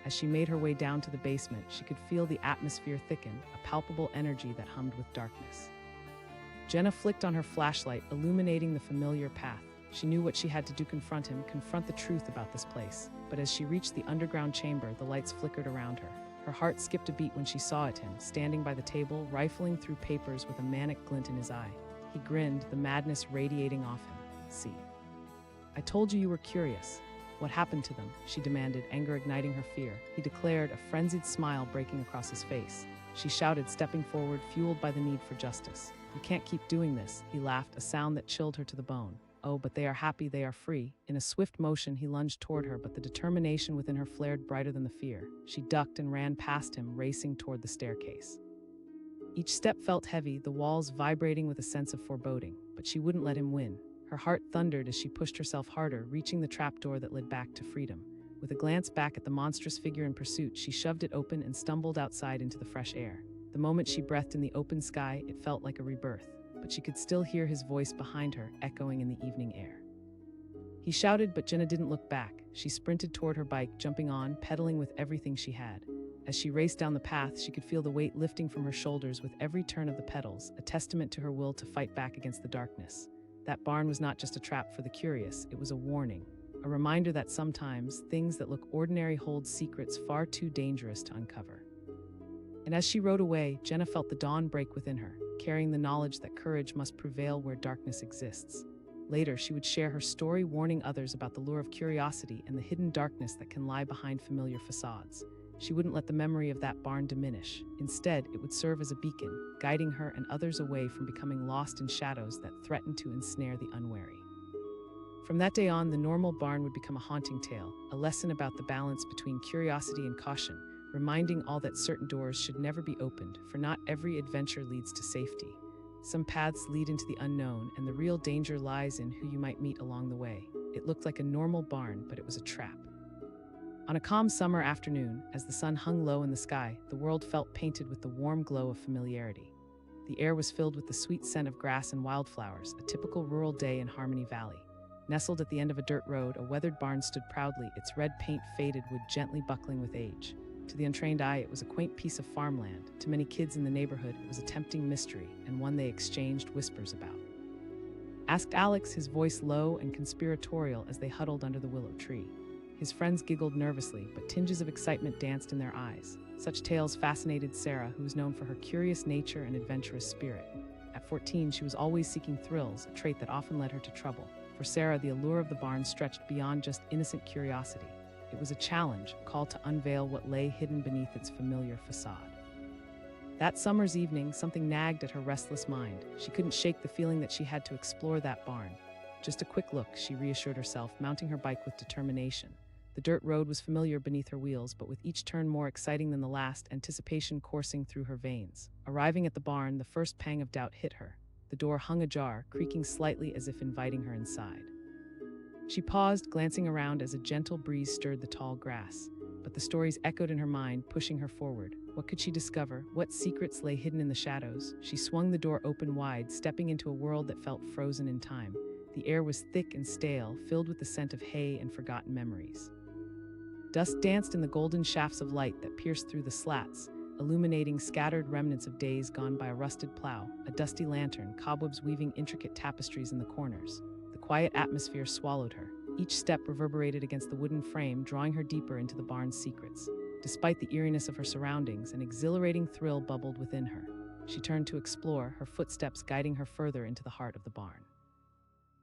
As she made her way down to the basement, she could feel the atmosphere thicken, a palpable energy that hummed with darkness. Jenna flicked on her flashlight, illuminating the familiar path. She knew what she had to do: confront him, confront the truth about this place. But as she reached the underground chamber, the lights flickered around her. Her heart skipped a beat when she saw him, standing by the table, rifling through papers with a manic glint in his eye. He grinned, the madness radiating off him. "See, I told you were curious. What happened to them?" she demanded, anger igniting her fear. He declared, a frenzied smile breaking across his face. She shouted, stepping forward, fueled by the need for justice. "You can't keep doing this," he laughed, a sound that chilled her to the bone. "Oh, but they are happy, they are free." In a swift motion, he lunged toward her, but the determination within her flared brighter than the fear. She ducked and ran past him, racing toward the staircase. Each step felt heavy, the walls vibrating with a sense of foreboding, but she wouldn't let him win. Her heart thundered as she pushed herself harder, reaching the trapdoor that led back to freedom. With a glance back at the monstrous figure in pursuit, she shoved it open and stumbled outside into the fresh air. The moment she breathed in the open sky, it felt like a rebirth, but she could still hear his voice behind her, echoing in the evening air. He shouted, but Jenna didn't look back. She sprinted toward her bike, jumping on, pedaling with everything she had. As she raced down the path, she could feel the weight lifting from her shoulders with every turn of the pedals, a testament to her will to fight back against the darkness. That barn was not just a trap for the curious, it was a warning, a reminder that sometimes things that look ordinary hold secrets far too dangerous to uncover. And as she rode away, Jenna felt the dawn break within her, carrying the knowledge that courage must prevail where darkness exists. Later, she would share her story, warning others about the lure of curiosity and the hidden darkness that can lie behind familiar facades. She wouldn't let the memory of that barn diminish. Instead, it would serve as a beacon, guiding her and others away from becoming lost in shadows that threatened to ensnare the unwary. From that day on, the normal barn would become a haunting tale, a lesson about the balance between curiosity and caution, reminding all that certain doors should never be opened, for not every adventure leads to safety. Some paths lead into the unknown, and the real danger lies in who you might meet along the way. It looked like a normal barn, but it was a trap. On a calm summer afternoon, as the sun hung low in the sky, the world felt painted with the warm glow of familiarity. The air was filled with the sweet scent of grass and wildflowers, a typical rural day in Harmony Valley. Nestled at the end of a dirt road, a weathered barn stood proudly, its red paint faded wood gently buckling with age. To the untrained eye, it was a quaint piece of farmland. To many kids in the neighborhood, it was a tempting mystery, and one they exchanged whispers about. Asked Alex, his voice low and conspiratorial as they huddled under the willow tree. His friends giggled nervously, but tinges of excitement danced in their eyes. Such tales fascinated Sarah, who was known for her curious nature and adventurous spirit. At 14, she was always seeking thrills, a trait that often led her to trouble. For Sarah, the allure of the barn stretched beyond just innocent curiosity. It was a challenge, a call to unveil what lay hidden beneath its familiar facade. That summer's evening, something nagged at her restless mind. She couldn't shake the feeling that she had to explore that barn. Just a quick look, she reassured herself, mounting her bike with determination. The dirt road was familiar beneath her wheels, but with each turn more exciting than the last, anticipation coursing through her veins. Arriving at the barn, the first pang of doubt hit her. The door hung ajar, creaking slightly as if inviting her inside. She paused, glancing around as a gentle breeze stirred the tall grass. But the stories echoed in her mind, pushing her forward. What could she discover? What secrets lay hidden in the shadows? She swung the door open wide, stepping into a world that felt frozen in time. The air was thick and stale, filled with the scent of hay and forgotten memories. Dust danced in the golden shafts of light that pierced through the slats, illuminating scattered remnants of days gone by a rusted plow, a dusty lantern, cobwebs weaving intricate tapestries in the corners. The quiet atmosphere swallowed her. Each step reverberated against the wooden frame, drawing her deeper into the barn's secrets. Despite the eeriness of her surroundings, an exhilarating thrill bubbled within her. She turned to explore, her footsteps guiding her further into the heart of the barn.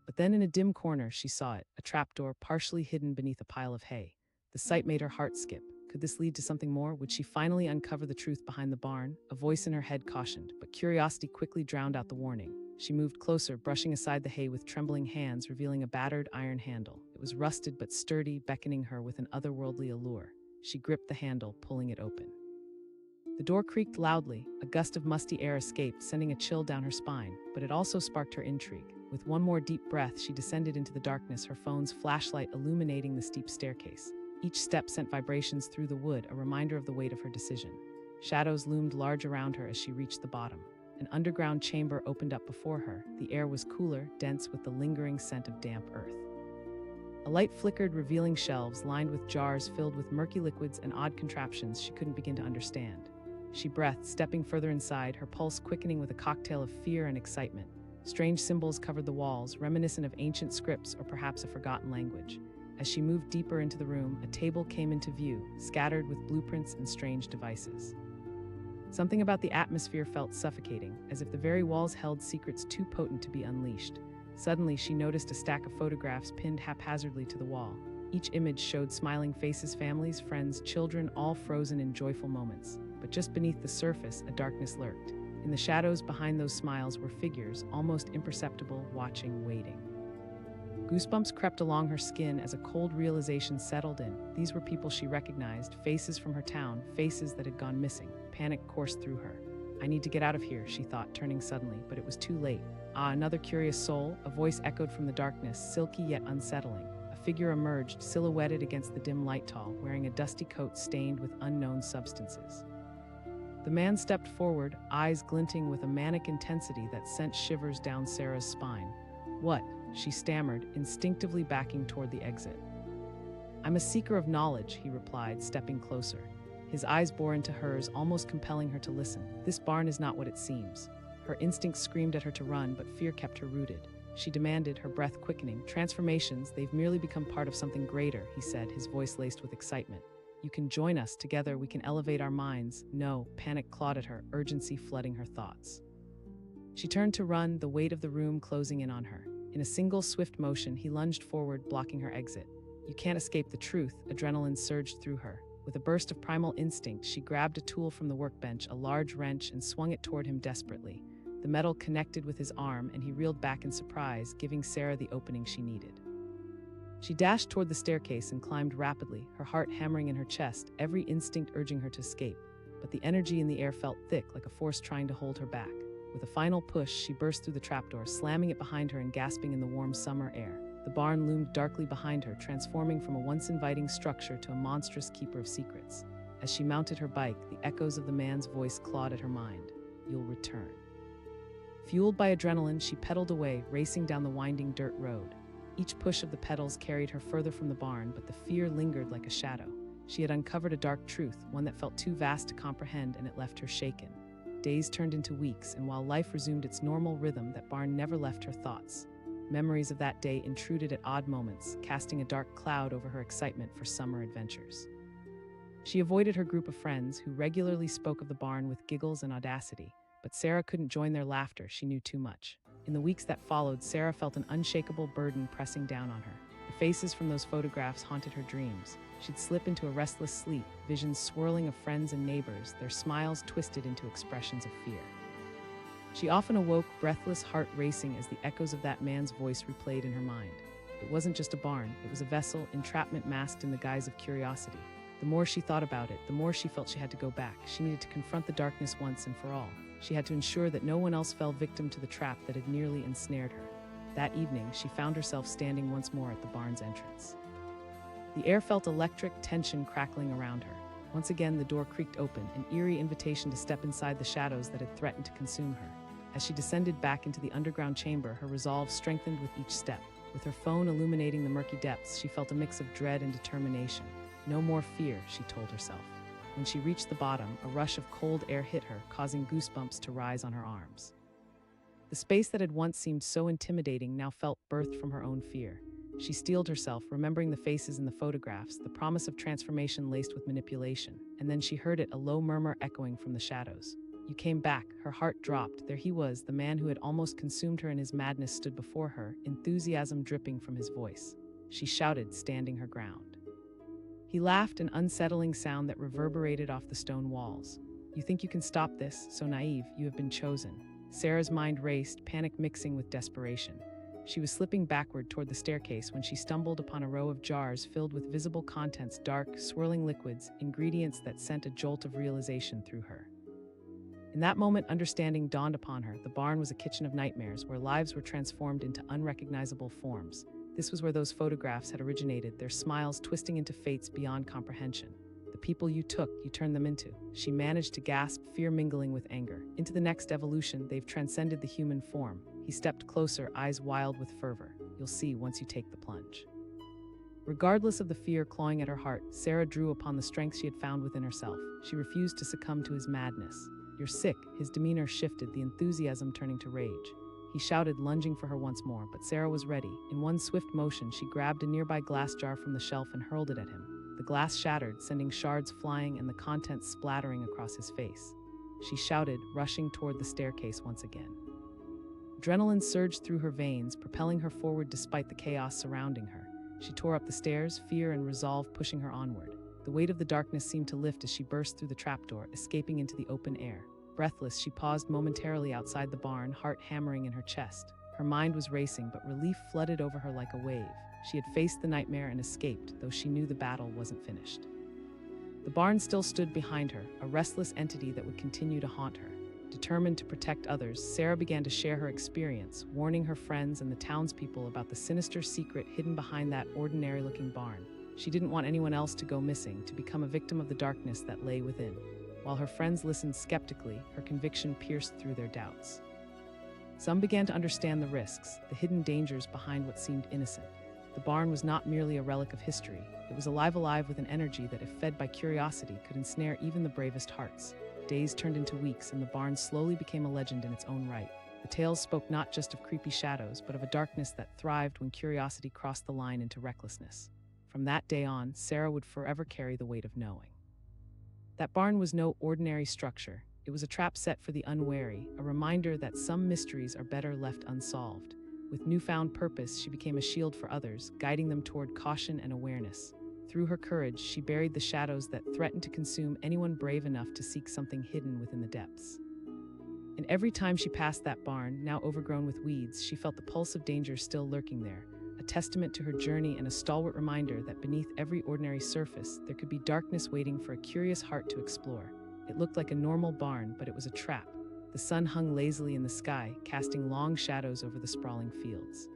But then in a dim corner, she saw it, a trapdoor partially hidden beneath a pile of hay. The sight made her heart skip. Could this lead to something more? Would she finally uncover the truth behind the barn? A voice in her head cautioned, but curiosity quickly drowned out the warning. She moved closer, brushing aside the hay with trembling hands, revealing a battered iron handle. It was rusted but sturdy, beckoning her with an otherworldly allure. She gripped the handle, pulling it open. The door creaked loudly. A gust of musty air escaped, sending a chill down her spine, but it also sparked her intrigue. With one more deep breath, she descended into the darkness, her phone's flashlight illuminating the steep staircase. Each step sent vibrations through the wood, a reminder of the weight of her decision. Shadows loomed large around her as she reached the bottom. An underground chamber opened up before her. The air was cooler, dense with the lingering scent of damp earth. A light flickered, revealing shelves lined with jars filled with murky liquids and odd contraptions she couldn't begin to understand. She breathed, stepping further inside, her pulse quickening with a cocktail of fear and excitement. Strange symbols covered the walls, reminiscent of ancient scripts or perhaps a forgotten language. As she moved deeper into the room, a table came into view, scattered with blueprints and strange devices. Something about the atmosphere felt suffocating, as if the very walls held secrets too potent to be unleashed. Suddenly, she noticed a stack of photographs pinned haphazardly to the wall. Each image showed smiling faces, families, friends, children, all frozen in joyful moments. But just beneath the surface, a darkness lurked. In the shadows behind those smiles were figures, almost imperceptible, watching, waiting. Goosebumps crept along her skin as a cold realization settled in. These were people she recognized, faces from her town, faces that had gone missing. Panic coursed through her. I need to get out of here, she thought, turning suddenly, but it was too late. Ah, another curious soul, a voice echoed from the darkness, silky yet unsettling. A figure emerged, silhouetted against the dim light tall, wearing a dusty coat stained with unknown substances. The man stepped forward, eyes glinting with a manic intensity that sent shivers down Sarah's spine. What? She stammered, instinctively backing toward the exit. I'm a seeker of knowledge, he replied, stepping closer. His eyes bore into hers, almost compelling her to listen. This barn is not what it seems. Her instincts screamed at her to run, but fear kept her rooted. She demanded, her breath quickening. Transformations, they've merely become part of something greater, he said, his voice laced with excitement. You can join us. Together we can elevate our minds. No, panic clawed at her, urgency flooding her thoughts. She turned to run, the weight of the room closing in on her. In a single swift motion, he lunged forward, blocking her exit. You can't escape the truth, adrenaline surged through her. With a burst of primal instinct, she grabbed a tool from the workbench, a large wrench, and swung it toward him desperately. The metal connected with his arm, and he reeled back in surprise, giving Sarah the opening she needed. She dashed toward the staircase and climbed rapidly, her heart hammering in her chest, every instinct urging her to escape. But the energy in the air felt thick, like a force trying to hold her back. With a final push, she burst through the trapdoor, slamming it behind her and gasping in the warm summer air. The barn loomed darkly behind her, transforming from a once inviting structure to a monstrous keeper of secrets. As she mounted her bike, the echoes of the man's voice clawed at her mind. You'll return. Fueled by adrenaline, she pedaled away, racing down the winding dirt road. Each push of the pedals carried her further from the barn, but the fear lingered like a shadow. She had uncovered a dark truth, one that felt too vast to comprehend, and it left her shaken. Days turned into weeks, and while life resumed its normal rhythm, that barn never left her thoughts. Memories of that day intruded at odd moments, casting a dark cloud over her excitement for summer adventures. She avoided her group of friends, who regularly spoke of the barn with giggles and audacity, but Sarah couldn't join their laughter. She knew too much. In the weeks that followed, Sarah felt an unshakable burden pressing down on her. The faces from those photographs haunted her dreams. She'd slip into a restless sleep, visions swirling of friends and neighbors, their smiles twisted into expressions of fear. She often awoke, breathless, heart racing, as the echoes of that man's voice replayed in her mind. It wasn't just a barn, it was a vessel, entrapment masked in the guise of curiosity. The more she thought about it, the more she felt she had to go back. She needed to confront the darkness once and for all. She had to ensure that no one else fell victim to the trap that had nearly ensnared her. That evening, she found herself standing once more at the barn's entrance. The air felt electric, tension crackling around her. Once again, the door creaked open, an eerie invitation to step inside the shadows that had threatened to consume her. As she descended back into the underground chamber, her resolve strengthened with each step. With her phone illuminating the murky depths, she felt a mix of dread and determination. No more fear, she told herself. When she reached the bottom, a rush of cold air hit her, causing goosebumps to rise on her arms. The space that had once seemed so intimidating now felt birthed from her own fear. She steeled herself, remembering the faces in the photographs, the promise of transformation laced with manipulation, and then she heard it, a low murmur echoing from the shadows. You came back. Her heart dropped. There he was, the man who had almost consumed her in his madness stood before her, enthusiasm dripping from his voice. She shouted, standing her ground. He laughed, an unsettling sound that reverberated off the stone walls. You think you can stop this? So naive, you have been chosen. Sarah's mind raced, panic mixing with desperation. She was slipping backward toward the staircase when she stumbled upon a row of jars filled with visible contents, dark, swirling liquids, ingredients that sent a jolt of realization through her. In that moment, understanding dawned upon her. The barn was a kitchen of nightmares, where lives were transformed into unrecognizable forms. This was where those photographs had originated, their smiles twisting into fates beyond comprehension. The people you took, you turned them into. She managed to gasp, fear mingling with anger. Into the next evolution, they've transcended the human form. He stepped closer, eyes wild with fervor. You'll see once you take the plunge. Regardless of the fear clawing at her heart, Sarah drew upon the strength she had found within herself. She refused to succumb to his madness. You're sick. His demeanor shifted, the enthusiasm turning to rage. He shouted, lunging for her once more, but Sarah was ready. In one swift motion, she grabbed a nearby glass jar from the shelf and hurled it at him. The glass shattered, sending shards flying and the contents splattering across his face. She shouted, rushing toward the staircase once again. Adrenaline surged through her veins, propelling her forward despite the chaos surrounding her. She tore up the stairs, fear and resolve pushing her onward. The weight of the darkness seemed to lift as she burst through the trapdoor, escaping into the open air. Breathless, she paused momentarily outside the barn, heart hammering in her chest. Her mind was racing, but relief flooded over her like a wave. She had faced the nightmare and escaped, though she knew the battle wasn't finished. The barn still stood behind her, a restless entity that would continue to haunt her. Determined to protect others, Sarah began to share her experience, warning her friends and the townspeople about the sinister secret hidden behind that ordinary-looking barn. She didn't want anyone else to go missing, to become a victim of the darkness that lay within. While her friends listened skeptically, her conviction pierced through their doubts. Some began to understand the risks, the hidden dangers behind what seemed innocent. The barn was not merely a relic of history. It was alive with an energy that, if fed by curiosity, could ensnare even the bravest hearts. Days turned into weeks, and the barn slowly became a legend in its own right. The tales spoke not just of creepy shadows, but of a darkness that thrived when curiosity crossed the line into recklessness. From that day on, Sarah would forever carry the weight of knowing. That barn was no ordinary structure. It was a trap set for the unwary, a reminder that some mysteries are better left unsolved. With newfound purpose, she became a shield for others, guiding them toward caution and awareness. Through her courage, she buried the shadows that threatened to consume anyone brave enough to seek something hidden within the depths. And every time she passed that barn, now overgrown with weeds, she felt the pulse of danger still lurking there. A testament to her journey and a stalwart reminder that beneath every ordinary surface, there could be darkness waiting for a curious heart to explore. It looked like a normal barn, but it was a trap. The sun hung lazily in the sky, casting long shadows over the sprawling fields.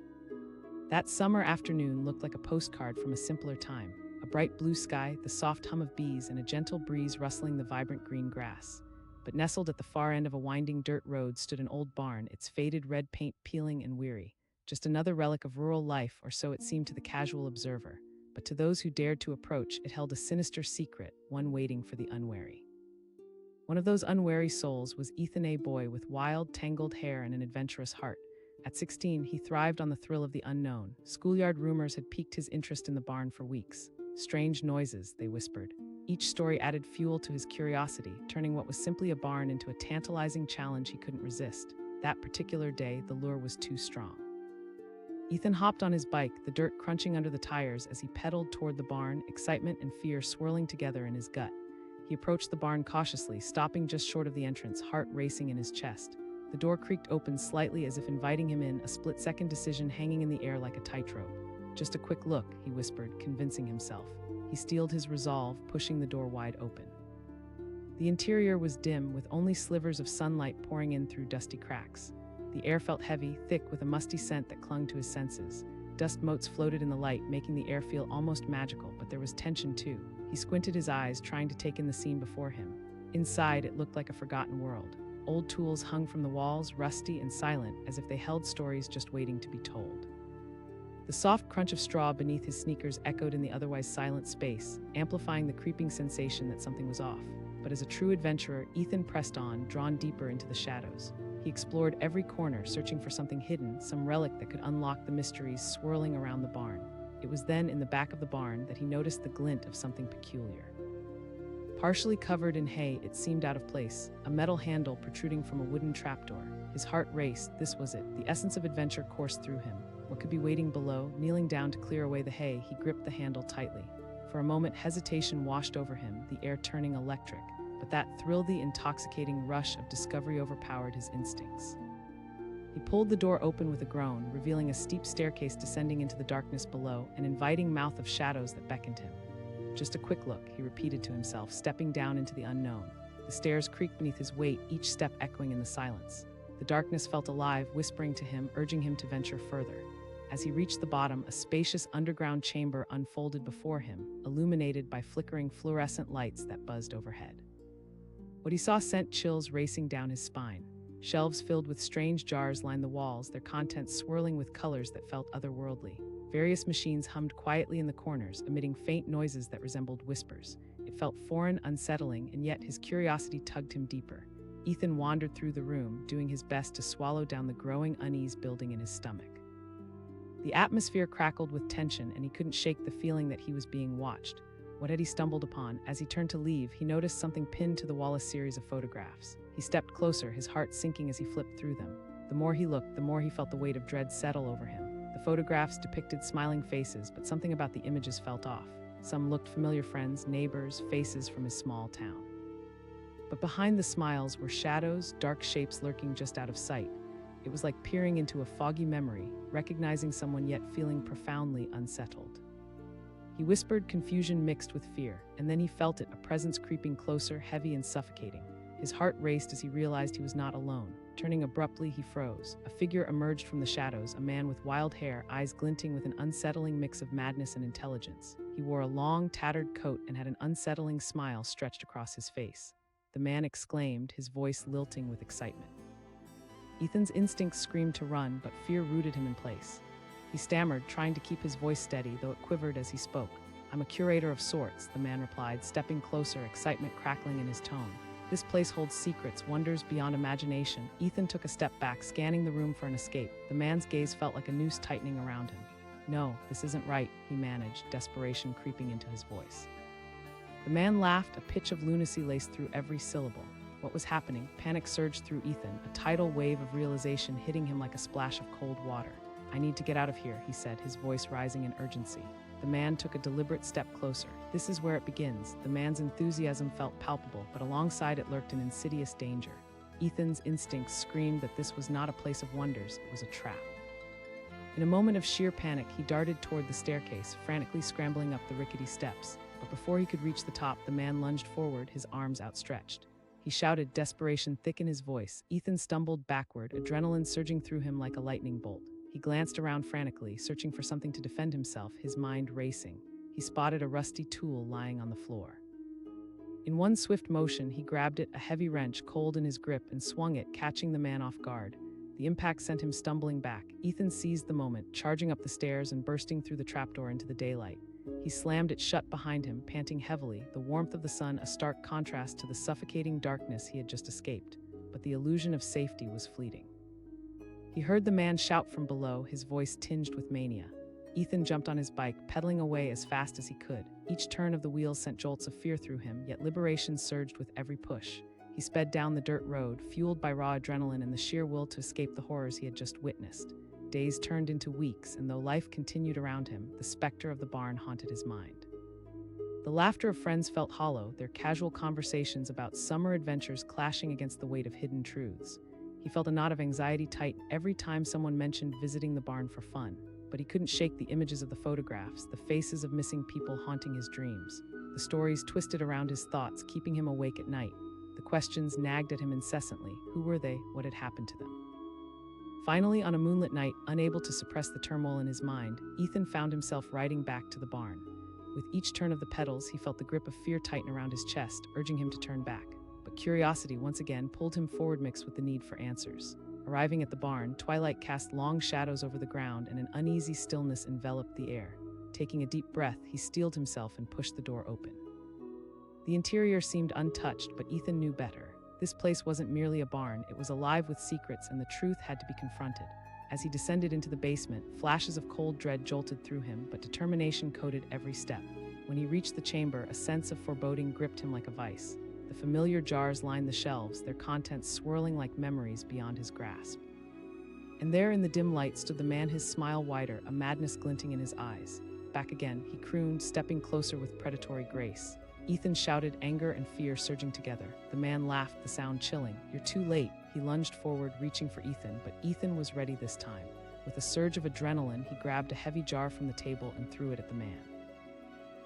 That summer afternoon looked like a postcard from a simpler time. A bright blue sky, the soft hum of bees, and a gentle breeze rustling the vibrant green grass. But nestled at the far end of a winding dirt road stood an old barn, its faded red paint peeling and weary. Just another relic of rural life, or so it seemed to the casual observer. But to those who dared to approach, it held a sinister secret, one waiting for the unwary. One of those unwary souls was Ethan A. Boy, with wild, tangled hair and an adventurous heart. At 16, he thrived on the thrill of the unknown. Schoolyard rumors had piqued his interest in the barn for weeks. Strange noises, they whispered. Each story added fuel to his curiosity, turning what was simply a barn into a tantalizing challenge he couldn't resist. That particular day, the lure was too strong. Ethan hopped on his bike, the dirt crunching under the tires as he pedaled toward the barn, excitement and fear swirling together in his gut. He approached the barn cautiously, stopping just short of the entrance, heart racing in his chest. The door creaked open slightly as if inviting him in, a split-second decision hanging in the air like a tightrope. "Just a quick look," he whispered, convincing himself. He steeled his resolve, pushing the door wide open. The interior was dim, with only slivers of sunlight pouring in through dusty cracks. The air felt heavy, thick, with a musty scent that clung to his senses. Dust motes floated in the light, making the air feel almost magical, but there was tension too. He squinted his eyes, trying to take in the scene before him. Inside, it looked like a forgotten world. Old tools hung from the walls, rusty and silent, as if they held stories just waiting to be told. The soft crunch of straw beneath his sneakers echoed in the otherwise silent space, amplifying the creeping sensation that something was off. But as a true adventurer, Ethan pressed on, drawn deeper into the shadows. He explored every corner, searching for something hidden, some relic that could unlock the mysteries swirling around the barn. It was then, in the back of the barn, that he noticed the glint of something peculiar. Partially covered in hay, it seemed out of place, a metal handle protruding from a wooden trapdoor. His heart raced. This was it. The essence of adventure coursed through him. What could be waiting below? Kneeling down to clear away the hay, he gripped the handle tightly. For a moment, hesitation washed over him, the air turning electric. But that thrill-the intoxicating rush of discovery overpowered his instincts. He pulled the door open with a groan, revealing a steep staircase descending into the darkness below, an inviting mouth of shadows that beckoned him. "Just a quick look," he repeated to himself, stepping down into the unknown. The stairs creaked beneath his weight, each step echoing in the silence. The darkness felt alive, whispering to him, urging him to venture further. As he reached the bottom, a spacious underground chamber unfolded before him, illuminated by flickering fluorescent lights that buzzed overhead. What he saw sent chills racing down his spine. Shelves filled with strange jars lined the walls, their contents swirling with colors that felt otherworldly. Various machines hummed quietly in the corners, emitting faint noises that resembled whispers. It felt foreign, unsettling, and yet his curiosity tugged him deeper. Ethan wandered through the room, doing his best to swallow down the growing unease building in his stomach. The atmosphere crackled with tension, and he couldn't shake the feeling that he was being watched. What had he stumbled upon? As he turned to leave, he noticed something pinned to the wall, a series of photographs. He stepped closer, his heart sinking as he flipped through them. The more he looked, the more he felt the weight of dread settle over him. The photographs depicted smiling faces, but something about the images felt off. Some looked familiar: friends, neighbors, faces from his small town. But behind the smiles were shadows, dark shapes lurking just out of sight. It was like peering into a foggy memory, recognizing someone yet feeling profoundly unsettled. He whispered, confusion mixed with fear, and then he felt it, a presence creeping closer, heavy and suffocating. His heart raced as he realized he was not alone. Turning abruptly, he froze. A figure emerged from the shadows, a man with wild hair, eyes glinting with an unsettling mix of madness and intelligence. He wore a long, tattered coat and had an unsettling smile stretched across his face. The man exclaimed, his voice lilting with excitement. Ethan's instincts screamed to run, but fear rooted him in place. He stammered, trying to keep his voice steady, though it quivered as he spoke. "I'm a curator of sorts," the man replied, stepping closer, excitement crackling in his tone. "This place holds secrets, wonders beyond imagination." Ethan took a step back, scanning the room for an escape. The man's gaze felt like a noose tightening around him. "No, this isn't right," he managed, desperation creeping into his voice. The man laughed, a pitch of lunacy laced through every syllable. What was happening? Panic surged through Ethan, a tidal wave of realization hitting him like a splash of cold water. "I need to get out of here," he said, his voice rising in urgency. The man took a deliberate step closer. "This is where it begins." The man's enthusiasm felt palpable, but alongside it lurked an insidious danger. Ethan's instincts screamed that this was not a place of wonders, it was a trap. In a moment of sheer panic, he darted toward the staircase, frantically scrambling up the rickety steps. But before he could reach the top, the man lunged forward, his arms outstretched. He shouted, desperation thick in his voice. Ethan stumbled backward, adrenaline surging through him like a lightning bolt. He glanced around frantically, searching for something to defend himself, his mind racing. He spotted a rusty tool lying on the floor. In one swift motion, he grabbed it, a heavy wrench cold in his grip, and swung it, catching the man off guard. The impact sent him stumbling back. Ethan seized the moment, charging up the stairs and bursting through the trapdoor into the daylight. He slammed it shut behind him, panting heavily, the warmth of the sun a stark contrast to the suffocating darkness he had just escaped. But the illusion of safety was fleeting. He heard the man shout from below, his voice tinged with mania. Ethan jumped on his bike, pedaling away as fast as he could. Each turn of the wheels sent jolts of fear through him, yet liberation surged with every push. He sped down the dirt road, fueled by raw adrenaline and the sheer will to escape the horrors he had just witnessed. Days turned into weeks, and though life continued around him, the specter of the barn haunted his mind. The laughter of friends felt hollow, their casual conversations about summer adventures clashing against the weight of hidden truths. He felt a knot of anxiety tighten every time someone mentioned visiting the barn for fun, but he couldn't shake the images of the photographs, the faces of missing people haunting his dreams. The stories twisted around his thoughts, keeping him awake at night. The questions nagged at him incessantly. Who were they? What had happened to them? Finally, on a moonlit night, unable to suppress the turmoil in his mind, Ethan found himself riding back to the barn. With each turn of the pedals, he felt the grip of fear tighten around his chest, urging him to turn back. But curiosity once again pulled him forward, mixed with the need for answers. Arriving at the barn, twilight cast long shadows over the ground and an uneasy stillness enveloped the air. Taking a deep breath, he steeled himself and pushed the door open. The interior seemed untouched, but Ethan knew better. This place wasn't merely a barn, it was alive with secrets, and the truth had to be confronted. As he descended into the basement, flashes of cold dread jolted through him, but determination coated every step. When he reached the chamber, a sense of foreboding gripped him like a vice. The familiar jars lined the shelves, their contents swirling like memories beyond his grasp. And there in the dim light stood the man, his smile wider, a madness glinting in his eyes. Back again, he crooned, stepping closer with predatory grace. Ethan shouted, anger and fear surging together. The man laughed, the sound chilling. You're too late. He lunged forward, reaching for Ethan, but Ethan was ready this time. With a surge of adrenaline, he grabbed a heavy jar from the table and threw it at the man.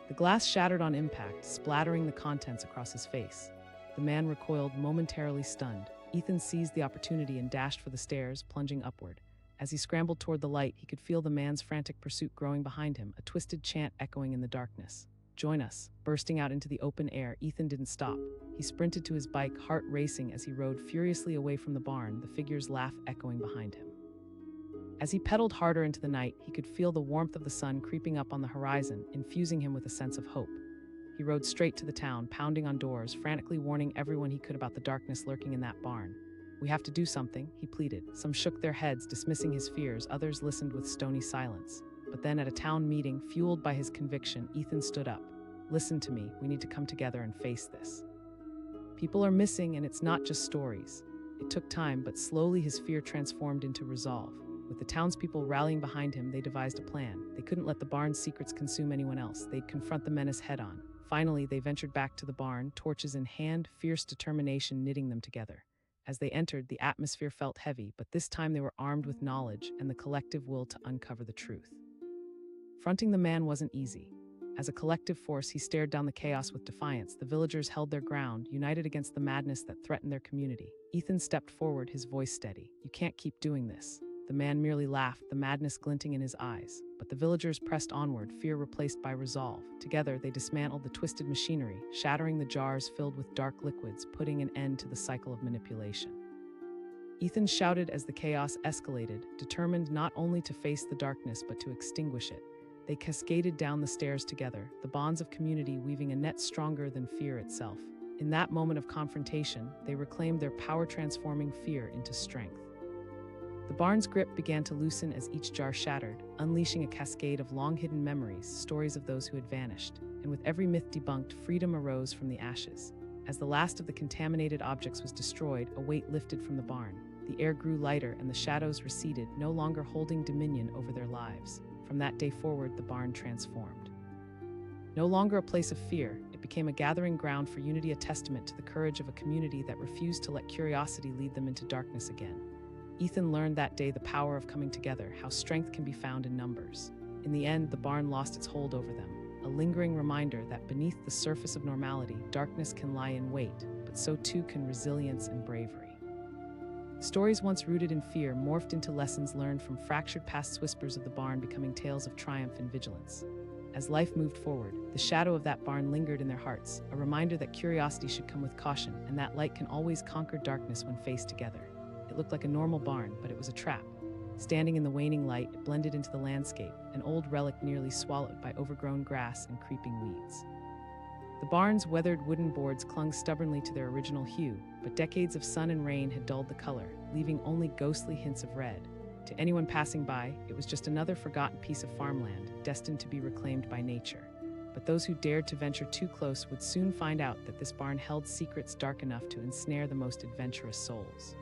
The glass shattered on impact, splattering the contents across his face. The man recoiled, momentarily stunned. Ethan seized the opportunity and dashed for the stairs, plunging upward. As he scrambled toward the light, he could feel the man's frantic pursuit growing behind him, a twisted chant echoing in the darkness. Join us. Bursting out into the open air, Ethan didn't stop. He sprinted to his bike, heart racing as he rode furiously away from the barn, the figure's laugh echoing behind him. As he pedaled harder into the night, he could feel the warmth of the sun creeping up on the horizon, infusing him with a sense of hope. He rode straight to the town, pounding on doors, frantically warning everyone he could about the darkness lurking in that barn. We have to do something, he pleaded. Some shook their heads, dismissing his fears, others listened with stony silence. But then at a town meeting, fueled by his conviction, Ethan stood up. Listen to me, we need to come together and face this. People are missing, and it's not just stories. It took time, but slowly his fear transformed into resolve. With the townspeople rallying behind him, they devised a plan. They couldn't let the barn's secrets consume anyone else. They'd confront the menace head-on. Finally, they ventured back to the barn, torches in hand, fierce determination knitting them together. As they entered, the atmosphere felt heavy, but this time they were armed with knowledge and the collective will to uncover the truth. Fronting the man wasn't easy. As a collective force, he stared down the chaos with defiance. The villagers held their ground, united against the madness that threatened their community. Ethan stepped forward, his voice steady. You can't keep doing this. The man merely laughed, the madness glinting in his eyes. But the villagers pressed onward, fear replaced by resolve. Together, they dismantled the twisted machinery, shattering the jars filled with dark liquids, putting an end to the cycle of manipulation. Ethan shouted as the chaos escalated, determined not only to face the darkness but to extinguish it. They cascaded down the stairs together, the bonds of community weaving a net stronger than fear itself. In that moment of confrontation, they reclaimed their power, transforming fear into strength. The barn's grip began to loosen as each jar shattered, unleashing a cascade of long-hidden memories, stories of those who had vanished. And with every myth debunked, freedom arose from the ashes. As the last of the contaminated objects was destroyed, a weight lifted from the barn. The air grew lighter and the shadows receded, no longer holding dominion over their lives. From that day forward, the barn transformed. No longer a place of fear, it became a gathering ground for unity, a testament to the courage of a community that refused to let curiosity lead them into darkness again. Ethan learned that day the power of coming together, how strength can be found in numbers. In the end, the barn lost its hold over them, a lingering reminder that beneath the surface of normality, darkness can lie in wait, but so too can resilience and bravery. Stories once rooted in fear morphed into lessons learned from fractured past, whispers of the barn becoming tales of triumph and vigilance. As life moved forward, the shadow of that barn lingered in their hearts, a reminder that curiosity should come with caution and that light can always conquer darkness when faced together. It looked like a normal barn, but it was a trap. Standing in the waning light, it blended into the landscape, an old relic nearly swallowed by overgrown grass and creeping weeds. The barn's weathered wooden boards clung stubbornly to their original hue, but decades of sun and rain had dulled the color, leaving only ghostly hints of red. To anyone passing by, it was just another forgotten piece of farmland, destined to be reclaimed by nature. but those who dared to venture too close would soon find out that this barn held secrets dark enough to ensnare the most adventurous souls.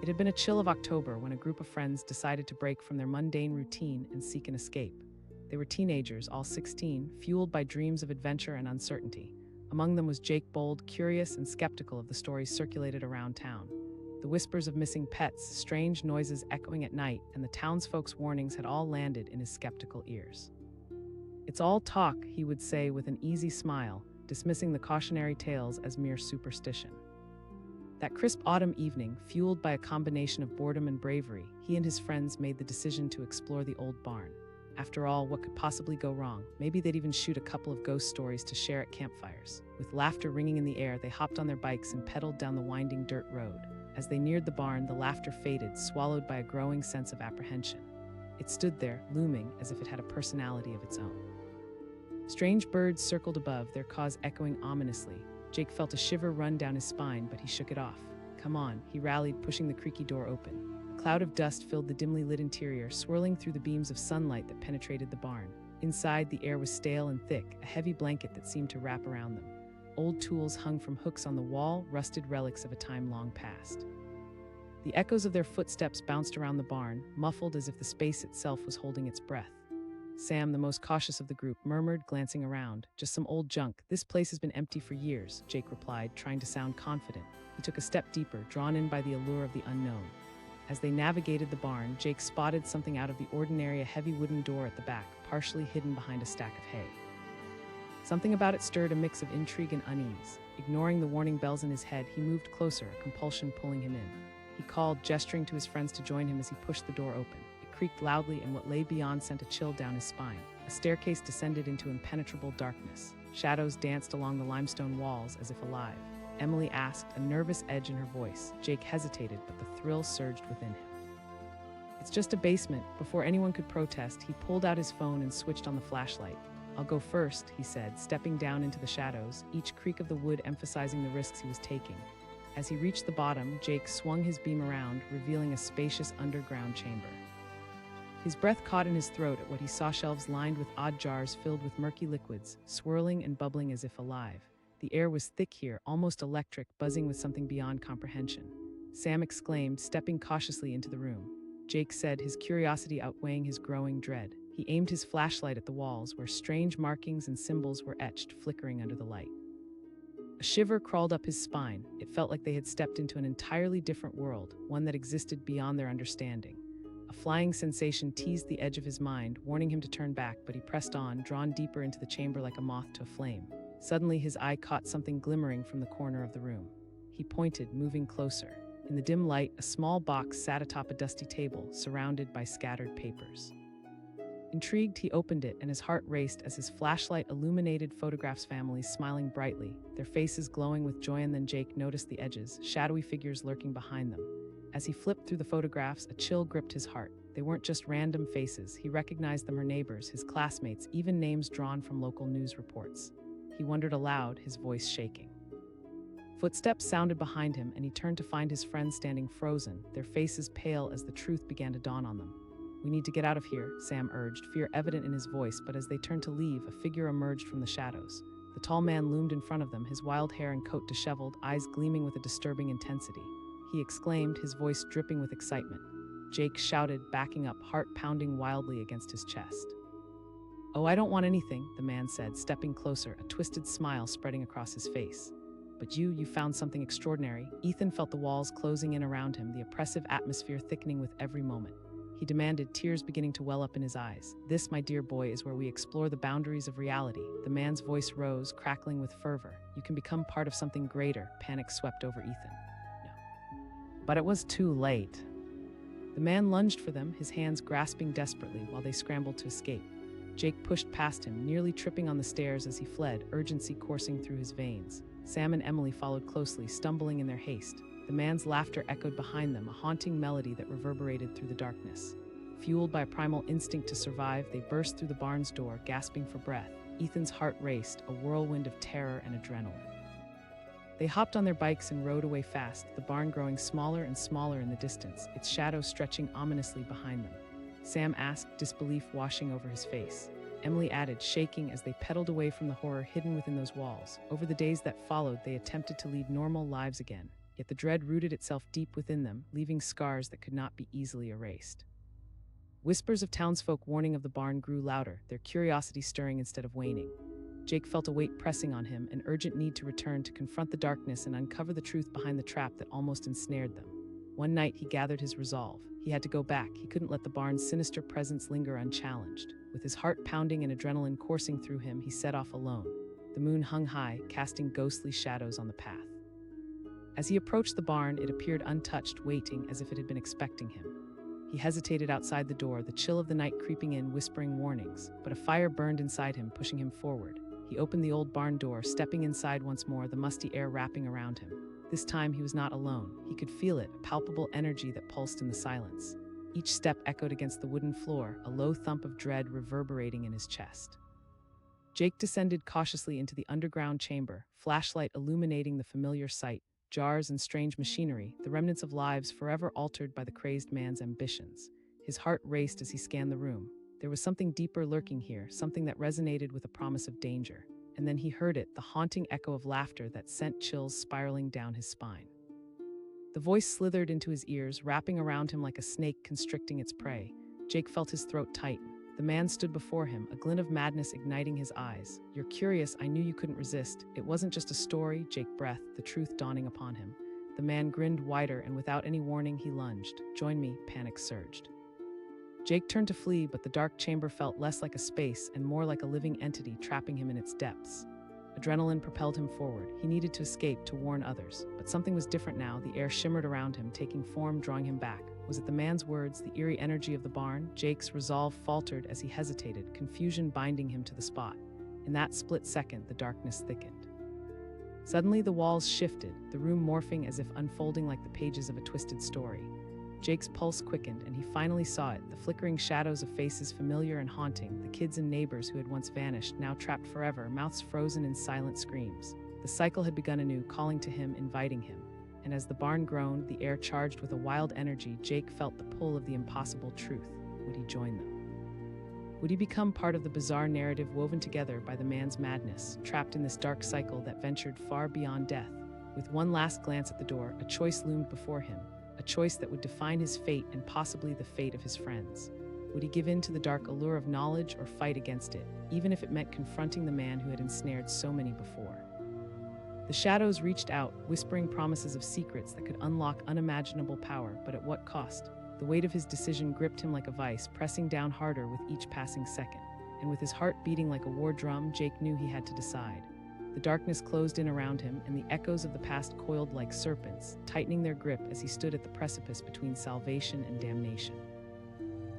It had been a chill of October when a group of friends decided to break from their mundane routine and seek an escape. They were teenagers, all 16, fueled by dreams of adventure and uncertainty. Among them was Jake, bold, curious, and skeptical of the stories circulated around town. The whispers of missing pets, strange noises echoing at night, and the townsfolk's warnings had all landed in his skeptical ears. "It's all talk," he would say with an easy smile, dismissing the cautionary tales as mere superstition. That crisp autumn evening, fueled by a combination of boredom and bravery, he and his friends made the decision to explore the old barn. After all, what could possibly go wrong? Maybe they'd even shoot a couple of ghost stories to share at campfires. With laughter ringing in the air, they hopped on their bikes and pedaled down the winding dirt road. As they neared the barn, the laughter faded, swallowed by a growing sense of apprehension. It stood there, looming as if it had a personality of its own. Strange birds circled above, their caws echoing ominously. Jake felt a shiver run down his spine, but he shook it off. "Come on," he rallied, pushing the creaky door open. A cloud of dust filled the dimly lit interior, swirling through the beams of sunlight that penetrated the barn. Inside, the air was stale and thick, a heavy blanket that seemed to wrap around them. Old tools hung from hooks on the wall, rusted relics of a time long past. The echoes of their footsteps bounced around the barn, muffled as if the space itself was holding its breath. Sam, the most cautious of the group, murmured, glancing around. "Just some old junk. This place has been empty for years," Jake replied, trying to sound confident. He took a step deeper, drawn in by the allure of the unknown. As they navigated the barn, Jake spotted something out of the ordinary, a heavy wooden door at the back, partially hidden behind a stack of hay. Something about it stirred a mix of intrigue and unease. Ignoring the warning bells in his head, he moved closer, a compulsion pulling him in. He called, gesturing to his friends to join him as he pushed the door open. It creaked loudly, and what lay beyond sent a chill down his spine. A staircase descended into impenetrable darkness. Shadows danced along the limestone walls as if alive. Emily asked, a nervous edge in her voice. Jake hesitated, but the thrill surged within him. "It's just a basement." Before anyone could protest, he pulled out his phone and switched on the flashlight. "I'll go first," he said, stepping down into the shadows, each creak of the wood emphasizing the risks he was taking. As he reached the bottom, Jake swung his beam around, revealing a spacious underground chamber. His breath caught in his throat at what he saw: shelves lined with odd jars filled with murky liquids, swirling and bubbling as if alive. The air was thick here, almost electric, buzzing with something beyond comprehension. Sam exclaimed, stepping cautiously into the room. Jake said, his curiosity outweighing his growing dread. He aimed his flashlight at the walls, where strange markings and symbols were etched, flickering under the light. A shiver crawled up his spine. It felt like they had stepped into an entirely different world, one that existed beyond their understanding. A flying sensation teased the edge of his mind, warning him to turn back, but he pressed on, drawn deeper into the chamber like a moth to a flame. Suddenly, his eye caught something glimmering from the corner of the room. He pointed, moving closer. In the dim light, a small box sat atop a dusty table, surrounded by scattered papers. Intrigued, he opened it, and his heart raced as his flashlight illuminated photographs, families smiling brightly, their faces glowing with joy. And then Jake noticed the edges, shadowy figures lurking behind them. As he flipped through the photographs, a chill gripped his heart. They weren't just random faces. He recognized them, her neighbors, his classmates, even names drawn from local news reports. He wondered aloud, his voice shaking. Footsteps sounded behind him, and he turned to find his friends standing frozen, their faces pale as the truth began to dawn on them. "We need to get out of here," Sam urged, fear evident in his voice, but as they turned to leave, a figure emerged from the shadows. The tall man loomed in front of them, his wild hair and coat disheveled, eyes gleaming with a disturbing intensity. He exclaimed, his voice dripping with excitement. Jake shouted, backing up, heart pounding wildly against his chest. "Oh, I don't want anything," the man said, stepping closer, a twisted smile spreading across his face. "But you found something extraordinary." Ethan felt the walls closing in around him, the oppressive atmosphere thickening with every moment. He demanded, tears beginning to well up in his eyes. "This, my dear boy, is where we explore the boundaries of reality." The man's voice rose, crackling with fervor. "You can become part of something greater." Panic swept over Ethan. No. But it was too late. The man lunged for them, his hands grasping desperately while they scrambled to escape. Jake pushed past him, nearly tripping on the stairs as he fled, urgency coursing through his veins. Sam and Emily followed closely, stumbling in their haste. The man's laughter echoed behind them, a haunting melody that reverberated through the darkness. Fueled by a primal instinct to survive, they burst through the barn's door, gasping for breath. Ethan's heart raced, a whirlwind of terror and adrenaline. They hopped on their bikes and rode away fast, the barn growing smaller and smaller in the distance, its shadow stretching ominously behind them. Sam asked, disbelief washing over his face. Emily added, shaking as they pedaled away from the horror hidden within those walls. Over the days that followed, they attempted to lead normal lives again, yet the dread rooted itself deep within them, leaving scars that could not be easily erased. Whispers of townsfolk warning of the barn grew louder, their curiosity stirring instead of waning. Jake felt a weight pressing on him, an urgent need to return to confront the darkness and uncover the truth behind the trap that almost ensnared them. One night he gathered his resolve. He had to go back. He couldn't let the barn's sinister presence linger unchallenged. With his heart pounding and adrenaline coursing through him, he set off alone. The moon hung high, casting ghostly shadows on the path. As he approached the barn, it appeared untouched, waiting as if it had been expecting him. He hesitated outside the door, the chill of the night creeping in, whispering warnings, but a fire burned inside him, pushing him forward. He opened the old barn door, stepping inside once more, the musty air wrapping around him. This time he was not alone. He could feel it, a palpable energy that pulsed in the silence. Each step echoed against the wooden floor, a low thump of dread reverberating in his chest. Jake descended cautiously into the underground chamber, flashlight illuminating the familiar sight, jars and strange machinery, the remnants of lives forever altered by the crazed man's ambitions. His heart raced as he scanned the room. There was something deeper lurking here, something that resonated with a promise of danger. And then he heard it, the haunting echo of laughter that sent chills spiraling down his spine. The voice slithered into his ears, wrapping around him like a snake constricting its prey. Jake felt his throat tighten. The man stood before him, a glint of madness igniting his eyes. "You're curious, I knew you couldn't resist. It wasn't just a story," Jake breathed, the truth dawning upon him. The man grinned wider, and without any warning, he lunged. "Join me," panic surged. Jake turned to flee, but the dark chamber felt less like a space and more like a living entity trapping him in its depths. Adrenaline propelled him forward. He needed to escape, to warn others. But something was different now. The air shimmered around him, taking form, drawing him back. Was it the man's words, the eerie energy of the barn? Jake's resolve faltered as he hesitated, confusion binding him to the spot. In that split second, the darkness thickened. Suddenly, the walls shifted, the room morphing as if unfolding like the pages of a twisted story. Jake's pulse quickened, and he finally saw it, the flickering shadows of faces familiar and haunting, the kids and neighbors who had once vanished, now trapped forever, mouths frozen in silent screams. The cycle had begun anew, calling to him, inviting him. And as the barn groaned, the air charged with a wild energy, Jake felt the pull of the impossible truth. Would he join them? Would he become part of the bizarre narrative woven together by the man's madness, trapped in this dark cycle that ventured far beyond death? With one last glance at the door, a choice loomed before him. A choice that would define his fate and possibly the fate of his friends. Would he give in to the dark allure of knowledge or fight against it, even if it meant confronting the man who had ensnared so many before? The shadows reached out, whispering promises of secrets that could unlock unimaginable power, but at what cost? The weight of his decision gripped him like a vice, pressing down harder with each passing second. And with his heart beating like a war drum, Jake knew he had to decide. The darkness closed in around him, and the echoes of the past coiled like serpents, tightening their grip as he stood at the precipice between salvation and damnation.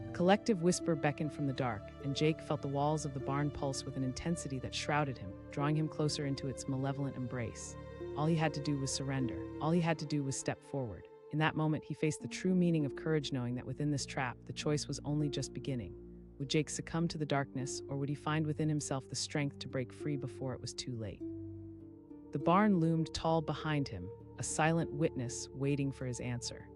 A collective whisper beckoned from the dark, and Jake felt the walls of the barn pulse with an intensity that shrouded him, drawing him closer into its malevolent embrace. All he had to do was surrender. All he had to do was step forward. In that moment, he faced the true meaning of courage, knowing that within this trap, the choice was only just beginning. Would Jake succumb to the darkness, or would he find within himself the strength to break free before it was too late? The barn loomed tall behind him, a silent witness waiting for his answer.